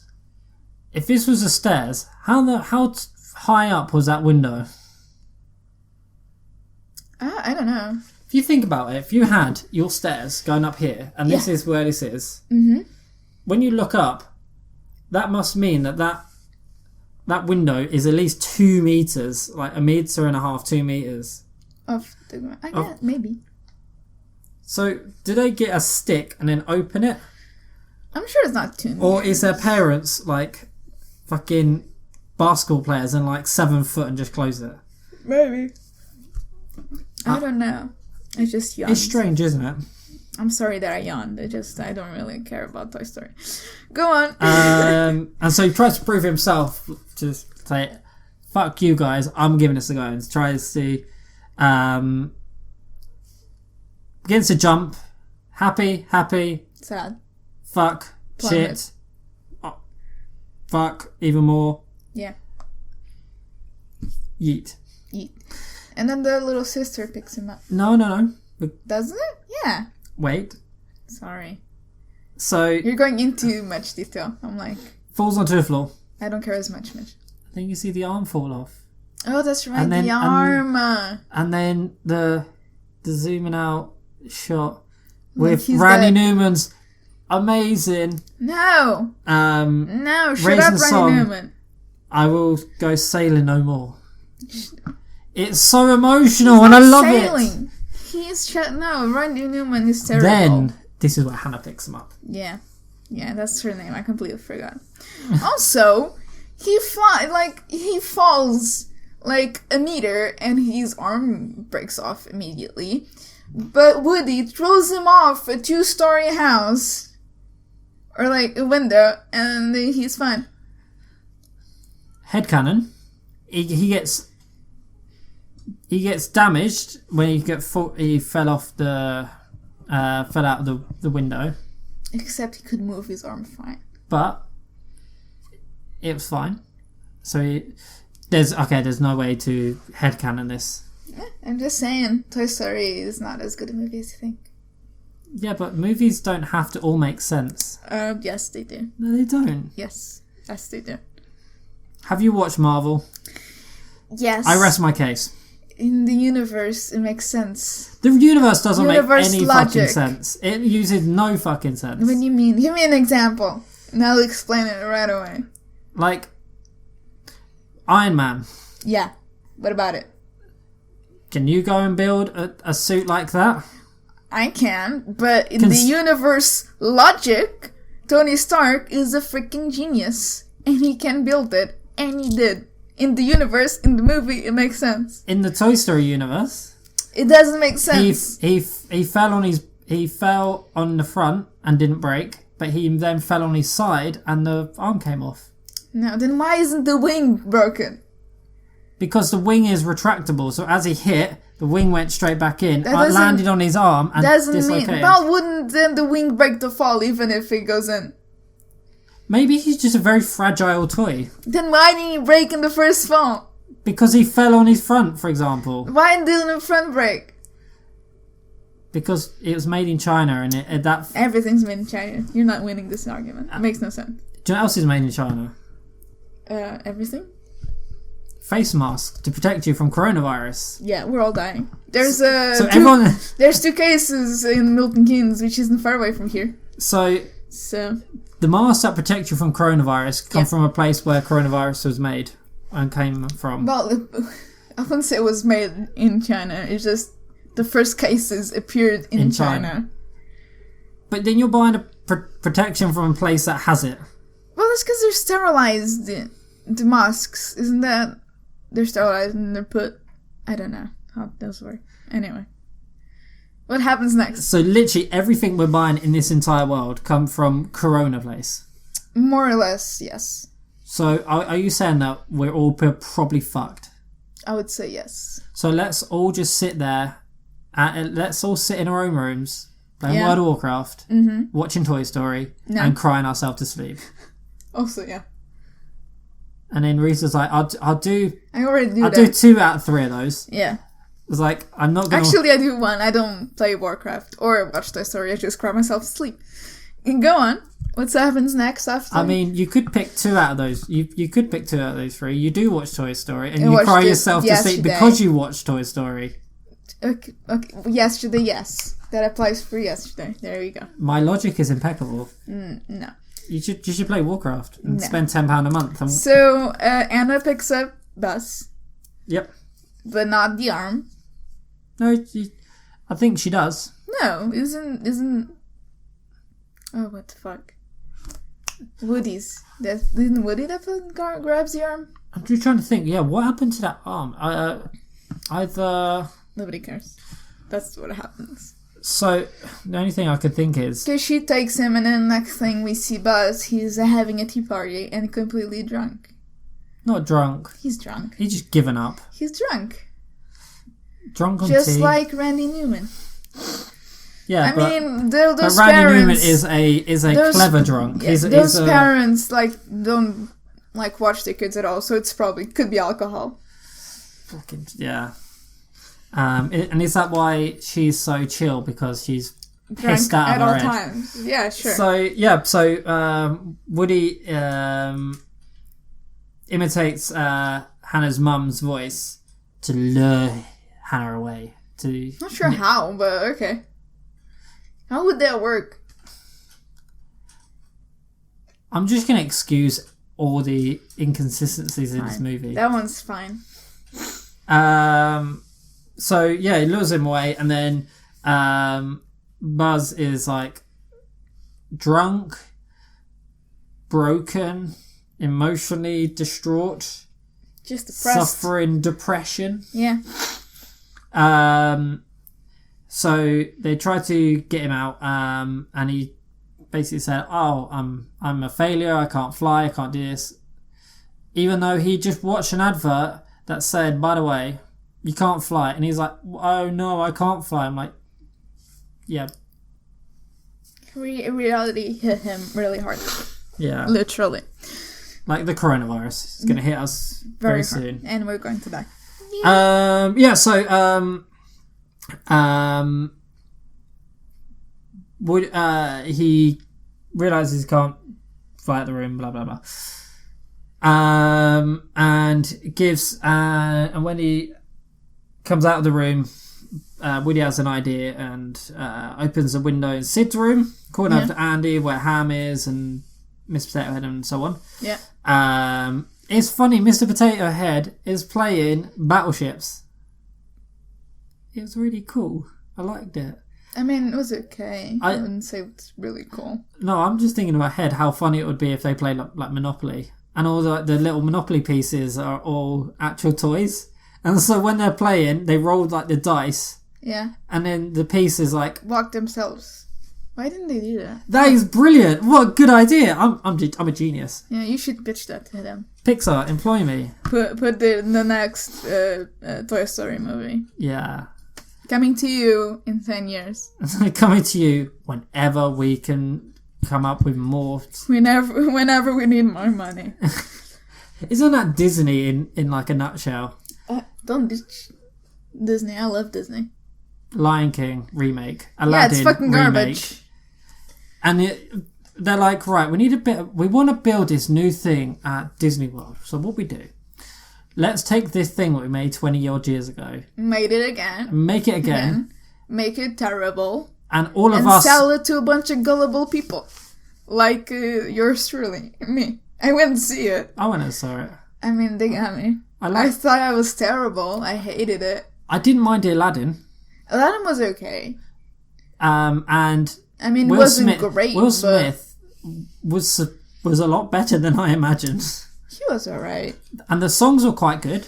if this was the stairs, how high up was that window? I don't know. If you think about it, if you had your stairs going up here, and this is where this is, when you look up, that must mean that window is at least 2 meters, like 1.5 meters, 2 meters. I guess, maybe. So, do they get a stick and then open it? I'm sure it's not 2 meters. Or is their parents like fucking basketball players and like 7 foot and just close it? Maybe. I don't know. I just yawned. It's strange, isn't it? I'm sorry that I yawned. I don't really care about Toy Story. Go on. And so he tries to prove himself to say, fuck you guys, I'm giving this a go. And tries to begins to jump. Happy. Sad. Fuck. Plummet. Shit. Oh, fuck. Even more. Yeah. Yeet. And then the little sister picks him up. No. Doesn't it? Yeah. Wait. Sorry. So You're going into much detail. I'm like, falls onto the floor. I don't care as much, Mitch. Then you see the arm fall off. Oh, that's right. And then- the arm. And then the zooming out shot with he's Randy dead. Newman's amazing No. No. Shut Raising up, the Randy song. Newman. I will go sailing no more. It's so emotional and I love it. No, Randy Newman is terrible. Then, this is where Hannah picks him up. Yeah, that's her name. I completely forgot. Also, he falls like a meter and his arm breaks off immediately. But Woody throws him off a 2-story house. Or like a window, and he's fine. Headcanon. He gets damaged when he fell out of the window. Except he could move his arm fine. But it was fine. So there's no way to headcanon this. Yeah, I'm just saying, Toy Story is not as good a movie as you think. Yeah, but movies don't have to all make sense. Yes, they do. No, they don't. Yes, they do. Have you watched Marvel? Yes. I rest my case. In the universe, it makes sense. The universe doesn't make any logic. fucking sense. It uses no fucking sense. What do you mean? Give me an example, and I'll explain it right away. Like, Iron Man. Yeah. What about it? Can you go and build a suit like that? I can, but in the universe logic, Tony Stark is a freaking genius. And he can build it. And he did. In the universe, in the movie, it makes sense. In the Toy Story universe, it doesn't make sense. He fell on the front and didn't break, but he then fell on his side and the arm came off. No, then why isn't the wing broken? Because the wing is retractable, so as he hit, the wing went straight back in, landed on his arm and dislocated. But wouldn't then the wing break the fall even if it goes in? Maybe he's just a very fragile toy. Then why didn't he break in the first fall? Because he fell on his front, for example. Why didn't the front break? Because it was made in China and everything's made in China. You're not winning this argument. It makes no sense. Do you know what else is made in China? Everything? Face mask to protect you from coronavirus. Yeah, we're all dying. There's there's 2 cases in Milton Keynes, which isn't far away from here. So the masks that protect you from coronavirus come from a place where coronavirus was made and came from. Well, I wouldn't say it was made in China. It's just the first cases appeared in China. But then you're buying a protection from a place that has it. Well, that's because they're sterilized. The masks, isn't that? They're sterilized and they're put... I don't know how those work. Anyway. What happens next? So literally everything we're buying in this entire world come from Corona place? More or less, yes. So are you saying that we're all probably fucked? I would say yes. So let's all just sit there, let's all sit in our own rooms, playing World of Warcraft, watching Toy Story, and crying ourselves to sleep. Also, yeah. And then Reese's like, I'll do 2 out of 3 of those. Yeah. It's like, I'm not gonna... Actually, I do 1. I don't play Warcraft or watch Toy Story. I just cry myself to sleep. And go on. What happens next after? I mean, you could pick 2 out of those. You could pick 2 out of those 3. You do watch Toy Story, and you cry yourself to sleep because you watch Toy Story. Okay. Yesterday, yes. That applies for yesterday. There you go. My logic is impeccable. No. You should play Warcraft and spend £10 a month. So Anna picks up Buzz. Yep. But not the arm. No, I think she does. No, isn't. Oh, what the fuck? Woody's. Isn't Woody that grabs the arm? I'm just trying to think. Yeah, what happened to that arm? Either. Nobody cares. That's what happens. So, the only thing I could think is... Because she takes him, and then next thing we see Buzz, he's having a tea party and completely drunk. Not drunk. He's drunk. He's just given up. He's drunk. Drunk on tea. Just like Randy Newman. Yeah, I mean, those but parents... Randy Newman is a clever drunk. Yeah, those parents, don't, watch their kids at all, so it's probably... Could be alcohol. Fucking... Yeah. And is that why she's so chill? Because she's pissed out of her head? At all times. Yeah, sure. So Woody imitates Hannah's mum's voice to lure Hannah away. Not sure how, but okay. How would that work? I'm just going to excuse all the inconsistencies in this movie. That one's fine. So yeah, he lures him away, and then Buzz is like drunk, broken, emotionally distraught, just depressed, suffering depression. Yeah. So they try to get him out, and he basically said, "Oh, I'm a failure. I can't fly. I can't do this." Even though he just watched an advert that said, "By the way, you can't fly," and he's like, "Oh no, I can't fly." I'm like, "Yeah." Reality hit him really hard. Yeah. Literally. Like the coronavirus is going to hit us very soon, and we're going to die. He realizes he can't fly out the room, blah blah blah, and gives and when he comes out of the room, Woody has an idea and opens a window in Sid's room, calling out to Andy where Ham is and Mr. Potato Head and so on. Yeah. It's funny, Mr. Potato Head is playing Battleships. It was really cool. I liked it. I mean, it was okay. I wouldn't say it's really cool. No, I'm just thinking in my head how funny it would be if they played like Monopoly. And all the little Monopoly pieces are all actual toys. And so when they're playing, they roll like the dice. Yeah. And then the pieces like... walk themselves. Why didn't they do that? That is brilliant. What a good idea. I'm a genius. Yeah, you should pitch that to them. Pixar, employ me. Put the next Toy Story movie. Yeah. Coming to you in 10 years. Coming to you whenever we can come up with more. Whenever we need more money. Isn't that Disney in like a nutshell? Don't Disney. I love Disney. Lion King remake. Aladdin it's fucking garbage. Remake. And they're like, right, we want to build this new thing at Disney World. So what we do? Let's take this thing that we made 20 odd years ago. Made it again. Make it again. Make it terrible. And all of us... sell it to a bunch of gullible people. Like yours truly. Me. I went to see it. I went and saw it. I mean, they got me. I thought I was terrible. I hated it. I didn't mind Aladdin. Aladdin was okay. And... I mean, it wasn't great. Will Smith was a lot better than I imagined. He was alright. And the songs were quite good.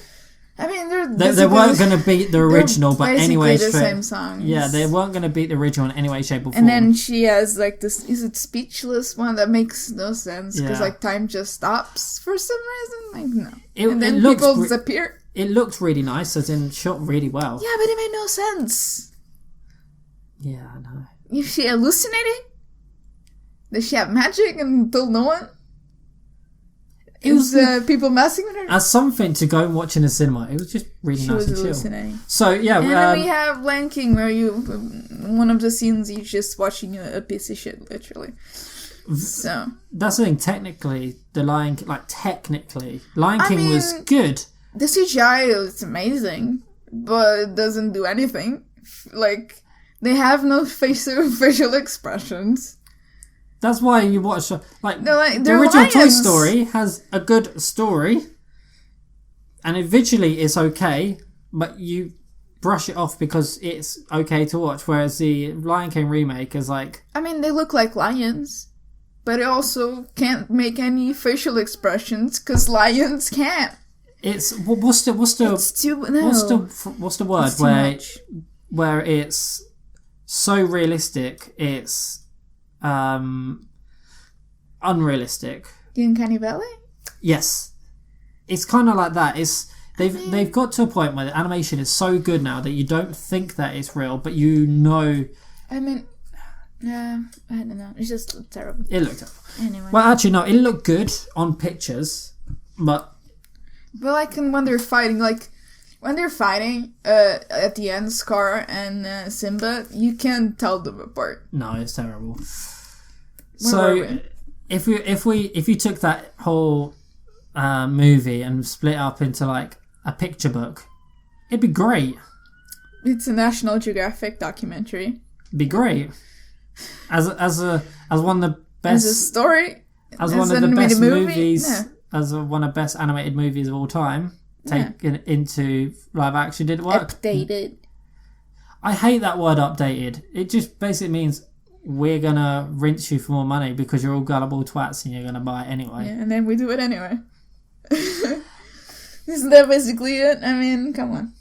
I mean, they weren't going to beat the original, but anyway, the same songs. Yeah, they weren't going to beat the original in any way, shape, or form. And then she has like this. Is it Speechless one that makes no sense because like time just stops for some reason? Like no. And then people disappear. It looked really nice, as in shot really well. Yeah, but it made no sense. Yeah, I know. Is she hallucinating? Does she have magic and told no one? It was people messing with her? As something to go and watch in a cinema. It was just really nice and chill. She was hallucinating. So, yeah. And then we have Lion King, where one of the scenes, you're just watching a piece of shit, literally. So. That's the thing, technically, Lion King was good. The CGI is amazing, but it doesn't do anything. Like, they have no facial expressions. That's why you watch... the original lions. Toy Story has a good story, and visually it's okay, but you brush it off because it's okay to watch, whereas the Lion King remake is like... I mean, they look like lions, but it also can't make any facial expressions, because lions can't. It's... What's the word where it's so realistic, it's... unrealistic. Uncanny Valley? Yes. It's kind of like that. They've got to a point where the animation is so good now that you don't think that it's real, but you know... I mean... I don't know. It just looked terrible. It looked terrible. Anyway. Well, actually, no. It looked good on pictures, but... But like when they're fighting, at the end, Scar and Simba, you can't tell them apart. No, it's terrible. So if you took that whole movie and split it up into like a picture book, it'd be great. It's a National Geographic documentary. It'd be great. As one of the best... As a story. As one of the best movies... No. As one of the best animated movies of all time. taken into live action, did it work? Updated. I hate that word updated. It just basically means we're going to rinse you for more money because you're all gullible twats and you're going to buy it anyway. Yeah, and then we do it anyway. Isn't that basically it? I mean, come on.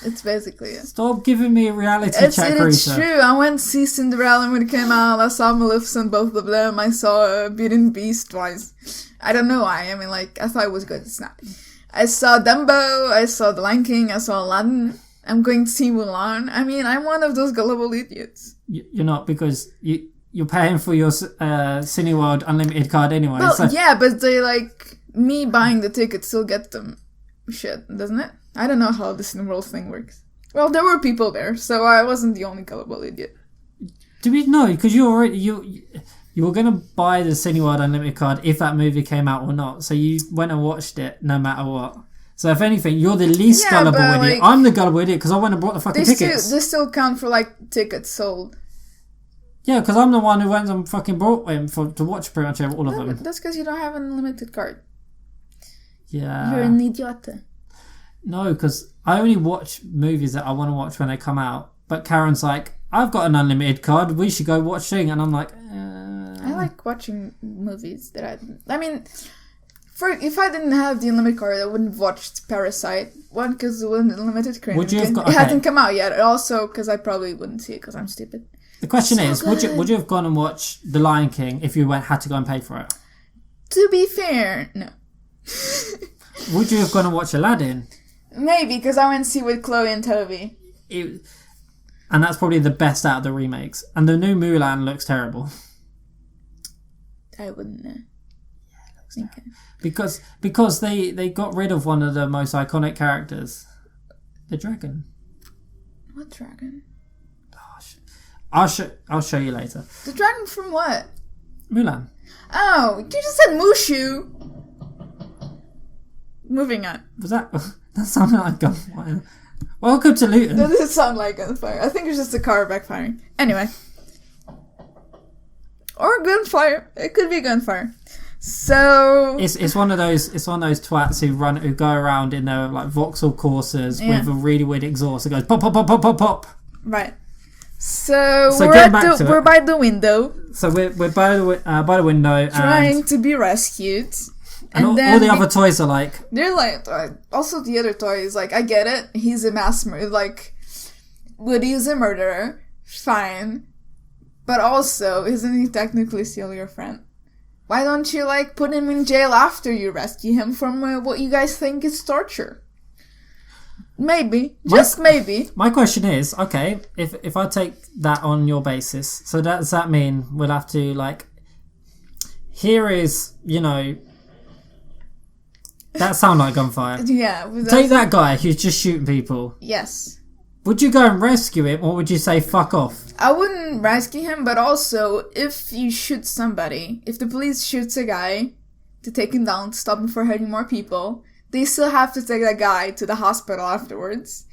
It's basically it. Stop giving me a reality check, It's true. I went to see Cinderella when it came out. I saw Maleficent, both of them. I saw Beauty and the Beast twice. I don't know why. I mean, like, I thought it was good. It's not. I saw Dumbo. I saw The Lion King. I saw Aladdin. I'm going to see Mulan. I mean, I'm one of those gullible idiots. You're not, because you're paying for your Cineworld Unlimited card anyway. Well, so. yeah, but they, like, me buying the ticket still get them shit, doesn't it? I don't know how the Cineworld thing works. Well, there were people there, so I wasn't the only gullible idiot. Do we know? Because you were going to buy the Cineworld Unlimited card if that movie came out or not. So you went and watched it no matter what. So if anything, you're the least gullible idiot. Like, I'm the gullible idiot because I went and bought the fucking tickets. They still count for, like, tickets sold. Yeah, because I'm the one who went and fucking bought them to watch pretty much all of them. That's because you don't have an unlimited card. Yeah. You're an idiot. No, because I only watch movies that I want to watch when they come out. But Karen's like, I've got an unlimited card. We should go watch Thing. And I'm like, I like watching movies that I mean, if I didn't have the unlimited card, I wouldn't have watched Parasite. One, because it wasn't unlimited credit. Would you have got? It hadn't come out yet. Also, because I probably wouldn't see it because I'm stupid. The question is, would you have gone and watched The Lion King if you had to go and pay for it? To be fair, no. Would you have gone and watched Aladdin? Maybe, because I went to see with Chloe and Toby. And that's probably the best out of the remakes. And the new Mulan looks terrible. I wouldn't know. Yeah, it looks terrible. Because they got rid of one of the most iconic characters. The dragon. What dragon? Gosh. I'll show you later. The dragon from what? Mulan. Oh, you just said Mushu. Moving on. Was that... That sounded like gunfire. Welcome to Luton. That doesn't sound like gunfire. I think it's just a car backfiring. Anyway. Or gunfire. It could be gunfire. So it's one of those twats who go around in their like Vauxhall Corsas with a really weird exhaust that goes pop pop pop pop pop pop. Right. So we're by the window. So we're by the window trying to be rescued. And all the other toys are like... They're like... Also, the other toy is like, I get it. He's a mass murderer. Like, Woody is a murderer. Fine. But also, isn't he technically still your friend? Why don't you, like, put him in jail after you rescue him from what you guys think is torture? Maybe. Just maybe. My question is, okay, if I take that on your basis, so does that mean we'll have to, like... Here is, you know... That sound like gunfire. Yeah. Take that guy who's just shooting people. Yes. Would you go and rescue him, or would you say fuck off? I wouldn't rescue him, but also, if you shoot somebody, if the police shoots a guy to take him down, to stop him from hurting more people, they still have to take that guy to the hospital afterwards.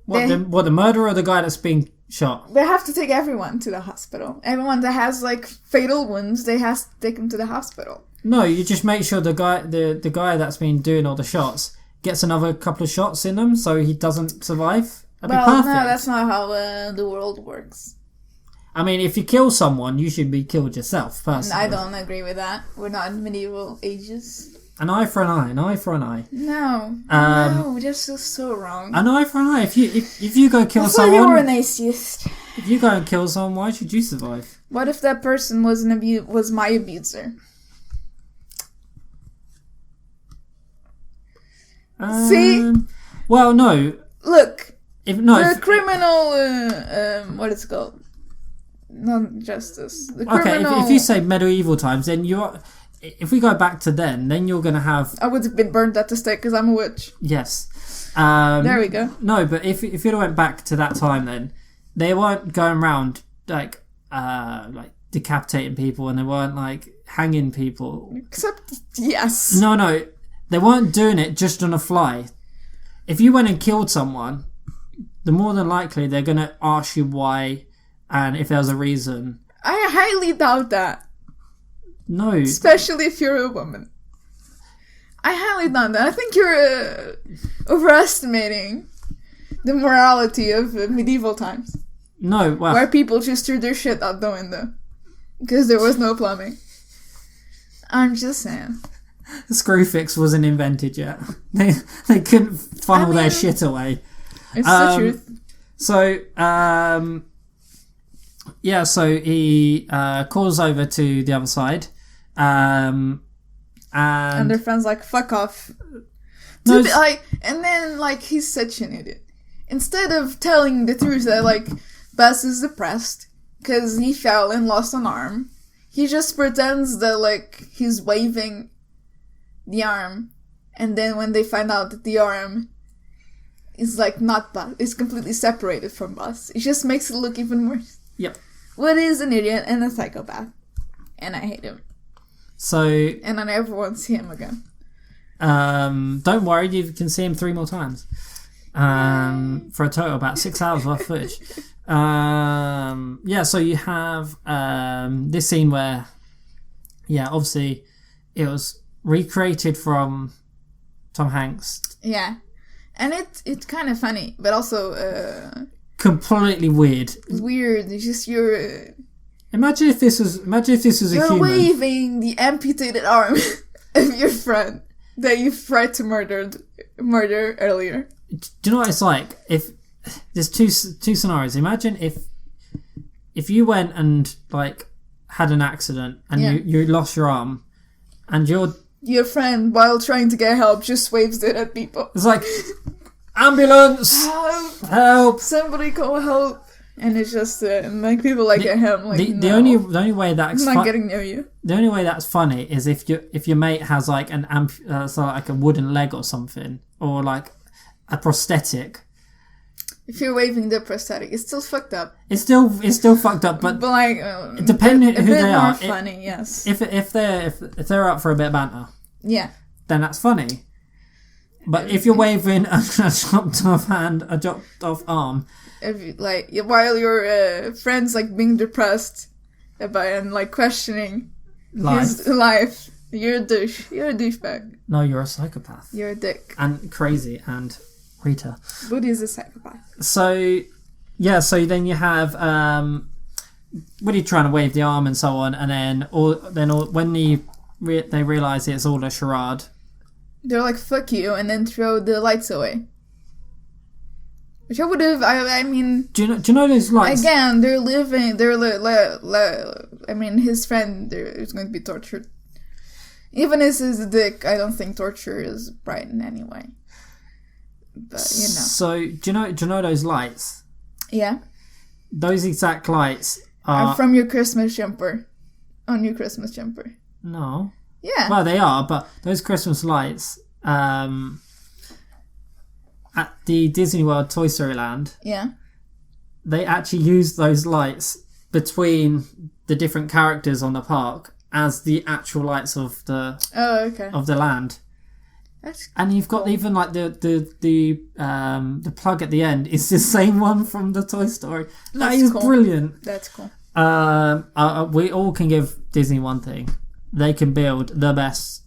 The murderer or the guy that's being shot? They have to take everyone to the hospital. Everyone that has, like, fatal wounds, they have to take him to the hospital. No, you just make sure the guy that's been doing all the shots gets another couple of shots in them so he doesn't survive. That'd be perfect. No, that's not how the world works. I mean, if you kill someone, you should be killed yourself, personally. I don't agree with that. We're not in medieval ages. An eye for an eye, an eye for an eye. No, no, that's just so wrong. An eye for an eye. If you go kill someone, you were an atheist. If you go and kill someone, why should you survive? What if that person was my abuser? See? Well, no. Look. Criminal. What is it called? Not justice. Okay, if you say medieval times, then you're. If we go back to then you're going to have. I would have been burned at the stake because I'm a witch. Yes. There we go. No, but if you went back to that time, then they weren't going around like decapitating people, and they weren't like hanging people. Except yes. No. They weren't doing it just on a fly. If you went and killed someone, the more than likely they're going to ask you why and if there's a reason. I highly doubt that. No. Especially if you're a woman. I highly doubt that. I think you're overestimating the morality of medieval times. No, well... Where people just threw their shit out the window. Because there was no plumbing. I'm just saying. Screwfix wasn't invented yet. They couldn't funnel their shit away. It's the truth. So, so he calls over to the other side. And their friend's like, fuck off. No, and then, like, he's such an idiot. Instead of telling the truth that, like, Buzz is depressed because he fell and lost an arm, he just pretends that, like, he's waving the arm. And then when they find out that the arm is, like, not Buzz, it's completely separated from Buzz, it just makes it look even worse. Yep. Woody is an idiot and a psychopath. And I hate him. So... And I never want to see him again. Don't worry, you can see him 3 more times. For a total about 6 hours worth of footage. So you have this scene where, obviously it was recreated from Tom Hanks. Yeah. And it's kind of funny, but also... completely weird. Weird. It's just Imagine if this was a human. You're waving the amputated arm of your friend that you tried to murder earlier. Do you know what it's like? If there's two scenarios. Imagine if you went and like had an accident and you lost your arm, and your friend, while trying to get help, just waves it at people. It's like, ambulance, help! Somebody call help! And it's just like people like at him. Like the only way that's not getting near you. The only way that's funny is if your mate has like like a wooden leg or something, or like a prosthetic. If you're waving the prosthetic, it's still fucked up. It's still fucked up, but like depending who they are, funny, yes. If they're up for a bit of banter, then that's funny. But if you're waving a chopped off hand, a chopped off arm, while your friend's like being depressed and like questioning his life, you're a douche. You're a douchebag. No, you're a psychopath. You're a dick. And crazy and Rita. Woody is a psychopath. So then you have Woody trying to wave the arm and so on, and then when they realise it's all a charade, they're like, fuck you, and then throw the lights away. Which I would have, I mean... Do you know those lights? Again, his friend is going to be tortured. Even if he's a dick, I don't think torture is right in any way. But, So, do you know those lights? Yeah. Those exact lights are... from your Christmas jumper. On your Christmas jumper. No. Yeah. Well, they are, but those Christmas lights at the Disney World Toy Story Land, they actually use those lights between the different characters on the park as the actual lights of the of the land. And you've got even like the plug at the end is the same one from the Toy Story. That is cool. Brilliant. That's cool. We all can give Disney one thing. They can build the best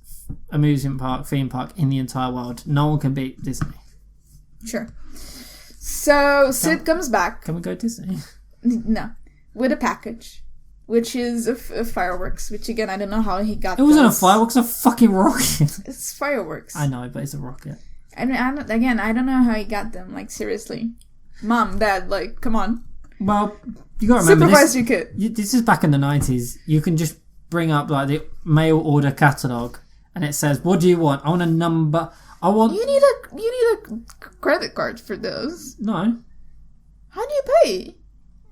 amusement park, theme park in the entire world. No one can beat Disney. Sure. So Sid comes back. Can we go Disney? No. With a package. Which is a fireworks. Which again, I don't know how he got it. It wasn't a fireworks, a fucking rocket. It's fireworks. I know, but it's a rocket. I don't know how he got them. Like, seriously. Mom, Dad, like, come on. Well, you gotta remember supervise your kid. This is back in the 90s. You can just bring up like the mail order catalogue and it says, what do you want? I want a number. You need a credit card for those. No. How do you pay?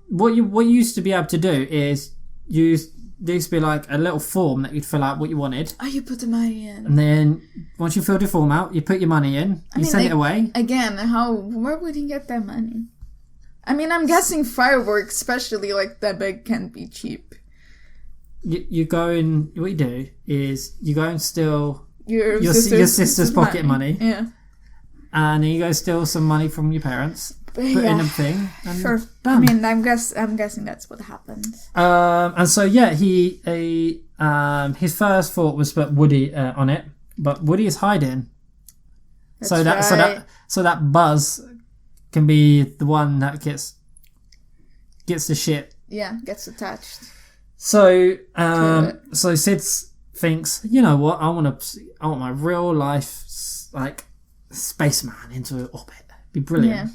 What you used to be able to do is there used to be like a little form that you'd fill out what you wanted. Oh, you put the money in. And then once you filled your form out, you put your money in, send it away. Again, where would he get that money? I mean, I'm guessing fireworks, especially like that big, can be cheap. You go and what you do is you go and steal your sister's pocket money. Yeah. And then you go steal some money from your parents, put in a thing, and sure. Bam. I mean, I'm guessing that's what happened. And so his first thought was to put Woody on it, But Woody is hiding. That's So that Buzz can be the one that gets the shit. Yeah, gets attached. So Sid thinks, you know what? I want my real life like spaceman into orbit. Be brilliant. Yeah.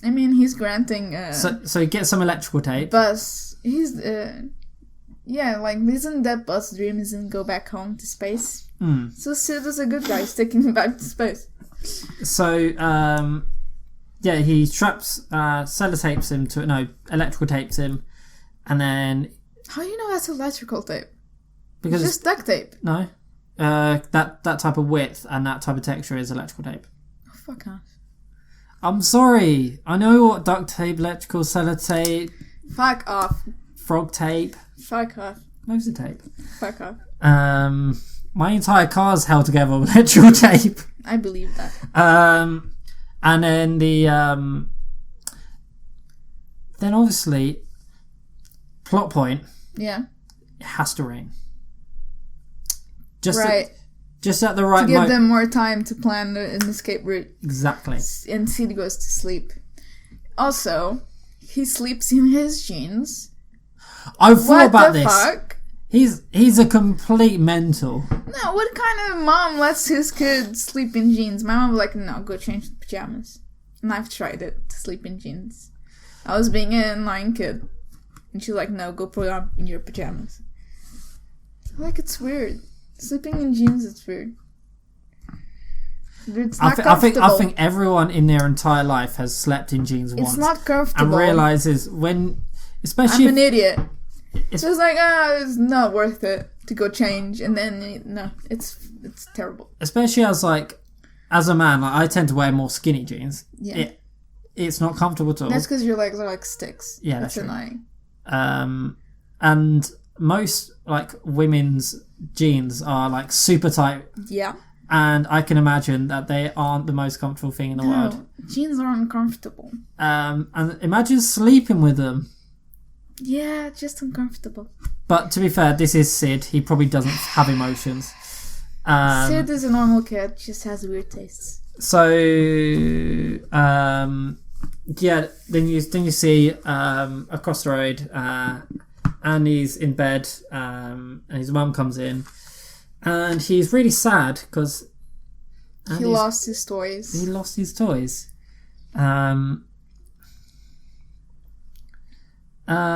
I mean, he's granting. So he gets some electrical tape. Buzz. He's isn't that Buzz's dream isn't go back home to space? So Sid is a good guy sticking him back to space. So he sellotapes him electrical tapes him, and then. How do you know that's electrical tape? Because it's just duct tape. No, that type of width and that type of texture is electrical tape. Oh, fuck off. I'm sorry. I know what duct tape, electrical sellotape. Fuck off. Frog tape. Fuck off. Loads of tape. Fuck off. My entire car's held together with electrical tape. I believe that. And then then obviously, plot point. Yeah. It has to rain. Just at the right to give them more time to plan an escape route. Exactly. And Sid goes to sleep. Also, he sleeps in his jeans. I thought about this. What the fuck? He's a complete mental. No, what kind of mom lets his kid sleep in jeans? My mom was like, no, go change the pajamas. And I've tried it, to sleep in jeans. I was being an annoying kid. And she's like, no, go put on your pajamas. Like, it's weird. Sleeping in jeans, it's weird. It's not comfortable. I think everyone in their entire life has slept in jeans once. It's not comfortable. And realises when... Especially I'm an idiot. It's like, it's not worth it to go change. And then, no, it's terrible. Especially as a man, I tend to wear more skinny jeans. Yeah. It's not comfortable at all. That's because your legs are like sticks. Yeah, that's annoying. And most women's jeans are super tight. Yeah. And I can imagine that they aren't the most comfortable thing in the world. Jeans are uncomfortable. And imagine sleeping with them. Yeah, just uncomfortable. But to be fair, this is Sid. He probably doesn't have emotions. Sid is a normal kid, just has weird tastes. So, then you see across the road, Andy's in bed, and his mum comes in, and he's really sad because he lost his toys. He lost his toys. So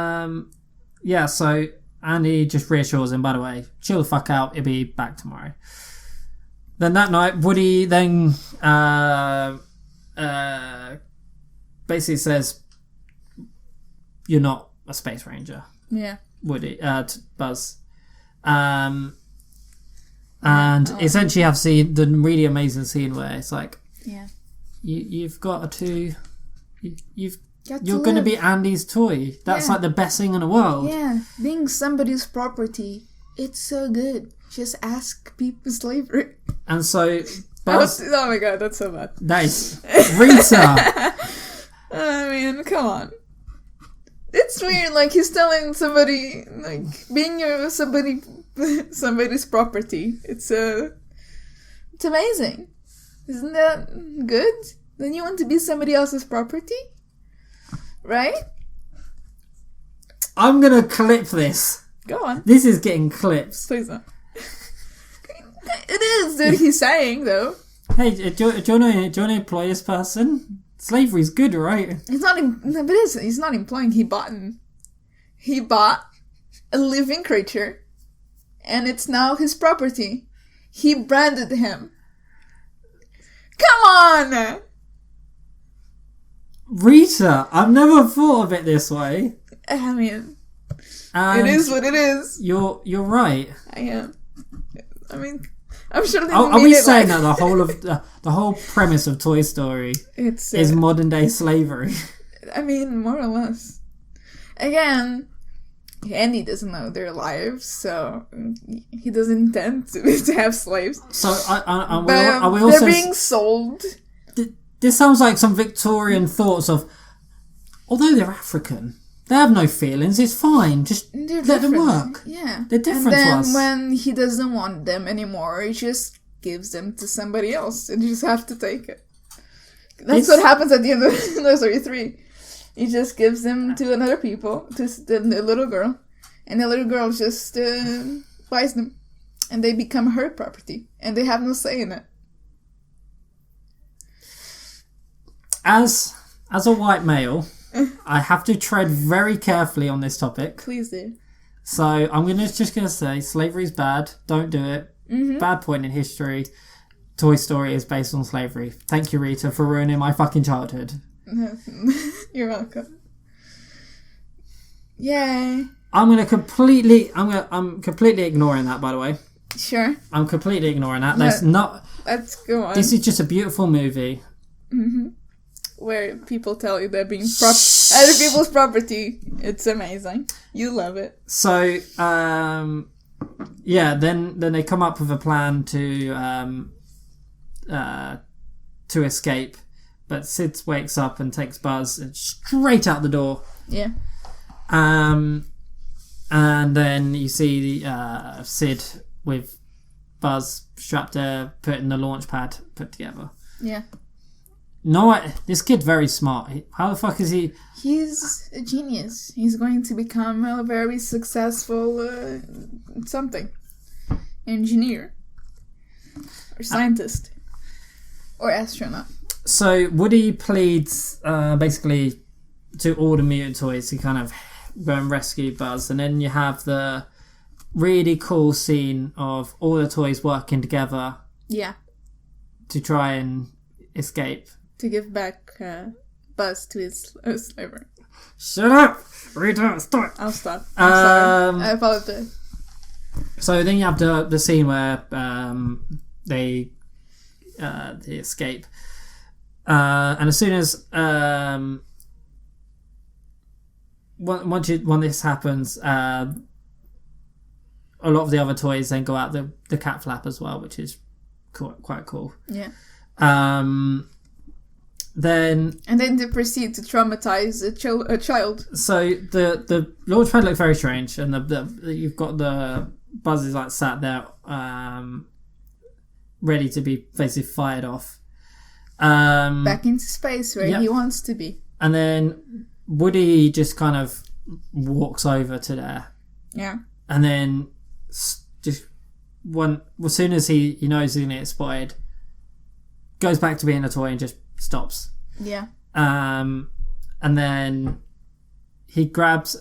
Andy just reassures him, by the way, chill the fuck out, he'll be back tomorrow. Then that night, Woody then basically says, you're not a space ranger. Yeah. Woody, Buzz. And essentially I've seen the really amazing scene where it's like, yeah, you've got to, you're going to be Andy's toy. That's the best thing in the world. Yeah, being somebody's property, it's so good. Just ask people slavery. And so Buzz... Oh my god, that's so bad. That is... Rita! I mean, come on. It's weird, he's telling somebody, being somebody's property. It's amazing. Isn't that good? Then you want to be somebody else's property? Right? I'm gonna clip this. Go on. This is getting clips. Please don't. It is, dude. He's saying, though. Hey, do you want to employ this person? Slavery's good, right? He's not. He's not employing. He bought a living creature, and it's now his property. He branded him. Come on, Rita. I've never thought of it this way. I mean, it is what it is. You're right. I am. I mean, I'm sure they are we saying that the whole premise of Toy Story is modern day slavery? I mean, more or less. Again, Andy doesn't know their lives, so he doesn't intend to have slaves. So are we also they're being sold? This sounds like some Victorian thoughts of, although they're African, they have no feelings. It's fine. Just let them work. Yeah, they're different to us. And then when he doesn't want them anymore, he just gives them to somebody else, and you just have to take it. That's what happens at the end of Toy Story 3. He just gives them to another people, to the little girl, and the little girl just buys them, and they become her property, and they have no say in it. As a white male, I have to tread very carefully on this topic. Please do. So I'm just gonna say slavery's bad. Don't do it. Mm-hmm. Bad point in history. Toy Story is based on slavery. Thank you, Rita, for ruining my fucking childhood. You're welcome. Yay. I'm completely ignoring that, by the way. Sure. I'm completely ignoring that. Let's go on. This is just a beautiful movie. Mm-hmm. Where people tell you they're being other people's property. It's amazing. You love it. So, then they come up with a plan to escape, but Sid wakes up and takes Buzz straight out the door. Yeah. And then you see Sid with Buzz strapped there, putting the launch pad put together. Yeah. No, this kid's very smart. How the fuck is he? He's a genius. He's going to become a very successful something. Engineer. Or scientist. Or astronaut. So Woody pleads basically to all the mutant toys to kind of go and rescue Buzz, and then you have the really cool scene of all the toys working together. Yeah. To try and escape. To give back Buzz to his slaver. Shut up! Rita, stop! I'll stop. I'm sorry. I apologize. So then you have the scene where they escape. And as soon as when this happens, a lot of the other toys then go out the cat flap as well, which is quite cool. Yeah. Then they proceed to traumatize a child. So the launch pad looks very strange, and you've got the Buzz is like sat there, ready to be basically fired off. Back into space where he wants to be. And then Woody just kind of walks over to there. Yeah. And then just as soon as he knows he's gonna get spotted, goes back to being a toy and just stops. Yeah. And then he grabs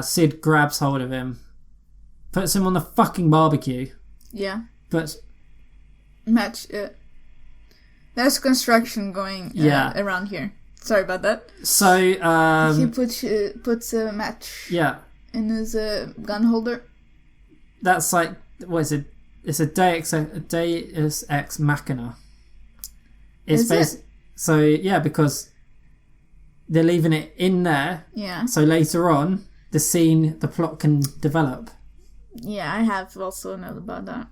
Sid grabs hold of him, puts him on the fucking barbecue. Yeah. But there's construction going around here. Sorry about that. So he puts a match. Yeah. In his gun holder. That's like, what is it? It's a Deus Ex Machina. So yeah, because they're leaving it in there. Yeah. So later on, the plot can develop. Yeah, I have also known about that.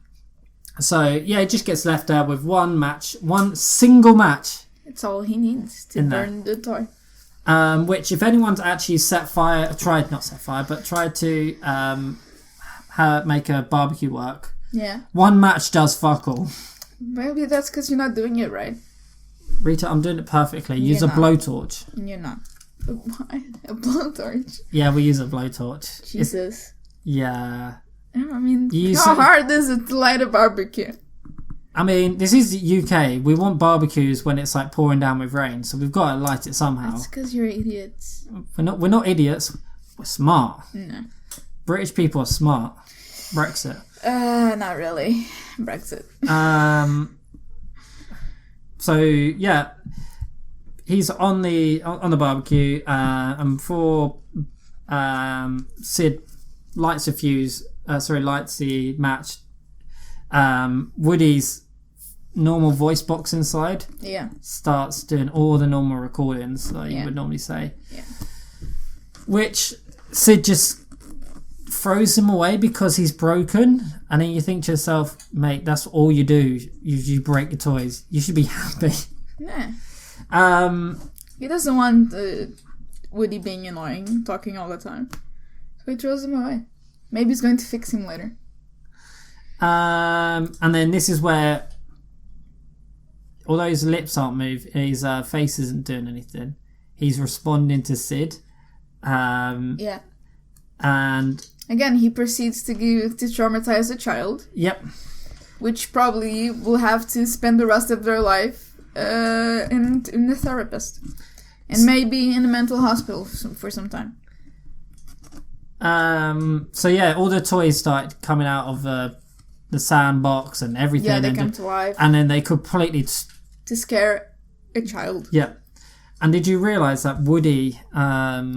So yeah, it just gets left there with one single match. It's all he needs to burn the toy. Which, if anyone's actually tried to make a barbecue work. Yeah. One match does fuck all. Maybe that's because you're not doing it right. Rita, I'm doing it perfectly. Use a blowtorch. You're not. Why? A blowtorch? Yeah, we use a blowtorch. Jesus. Yeah. I mean, how hard is it to light a barbecue? I mean, this is the UK. We want barbecues when it's like pouring down with rain, so we've got to light it somehow. That's because you're idiots. We're not idiots. We're smart. No. British people are smart. Brexit. Not really. Brexit. So yeah, he's on the barbecue, and before Sid lights the match. Woody's normal voice box inside starts doing all the normal recordings that you would normally say. Yeah. Which Sid just throws him away because he's broken, and then you think to yourself, mate, that's all you do. You break your toys. You should be happy. Yeah. He doesn't want Woody being annoying, talking all the time. So he throws him away. Maybe he's going to fix him later. And then this is where, although his lips aren't moving, his face isn't doing anything. He's responding to Sid. Yeah. And again, he proceeds to traumatize the child. Yep. Which probably will have to spend the rest of their life in the therapist. And maybe in a mental hospital for some time. So yeah, all the toys start coming out of the sandbox and everything. Yeah, they come to life. And then they completely... to scare a child. Yeah. And did you realise that Woody...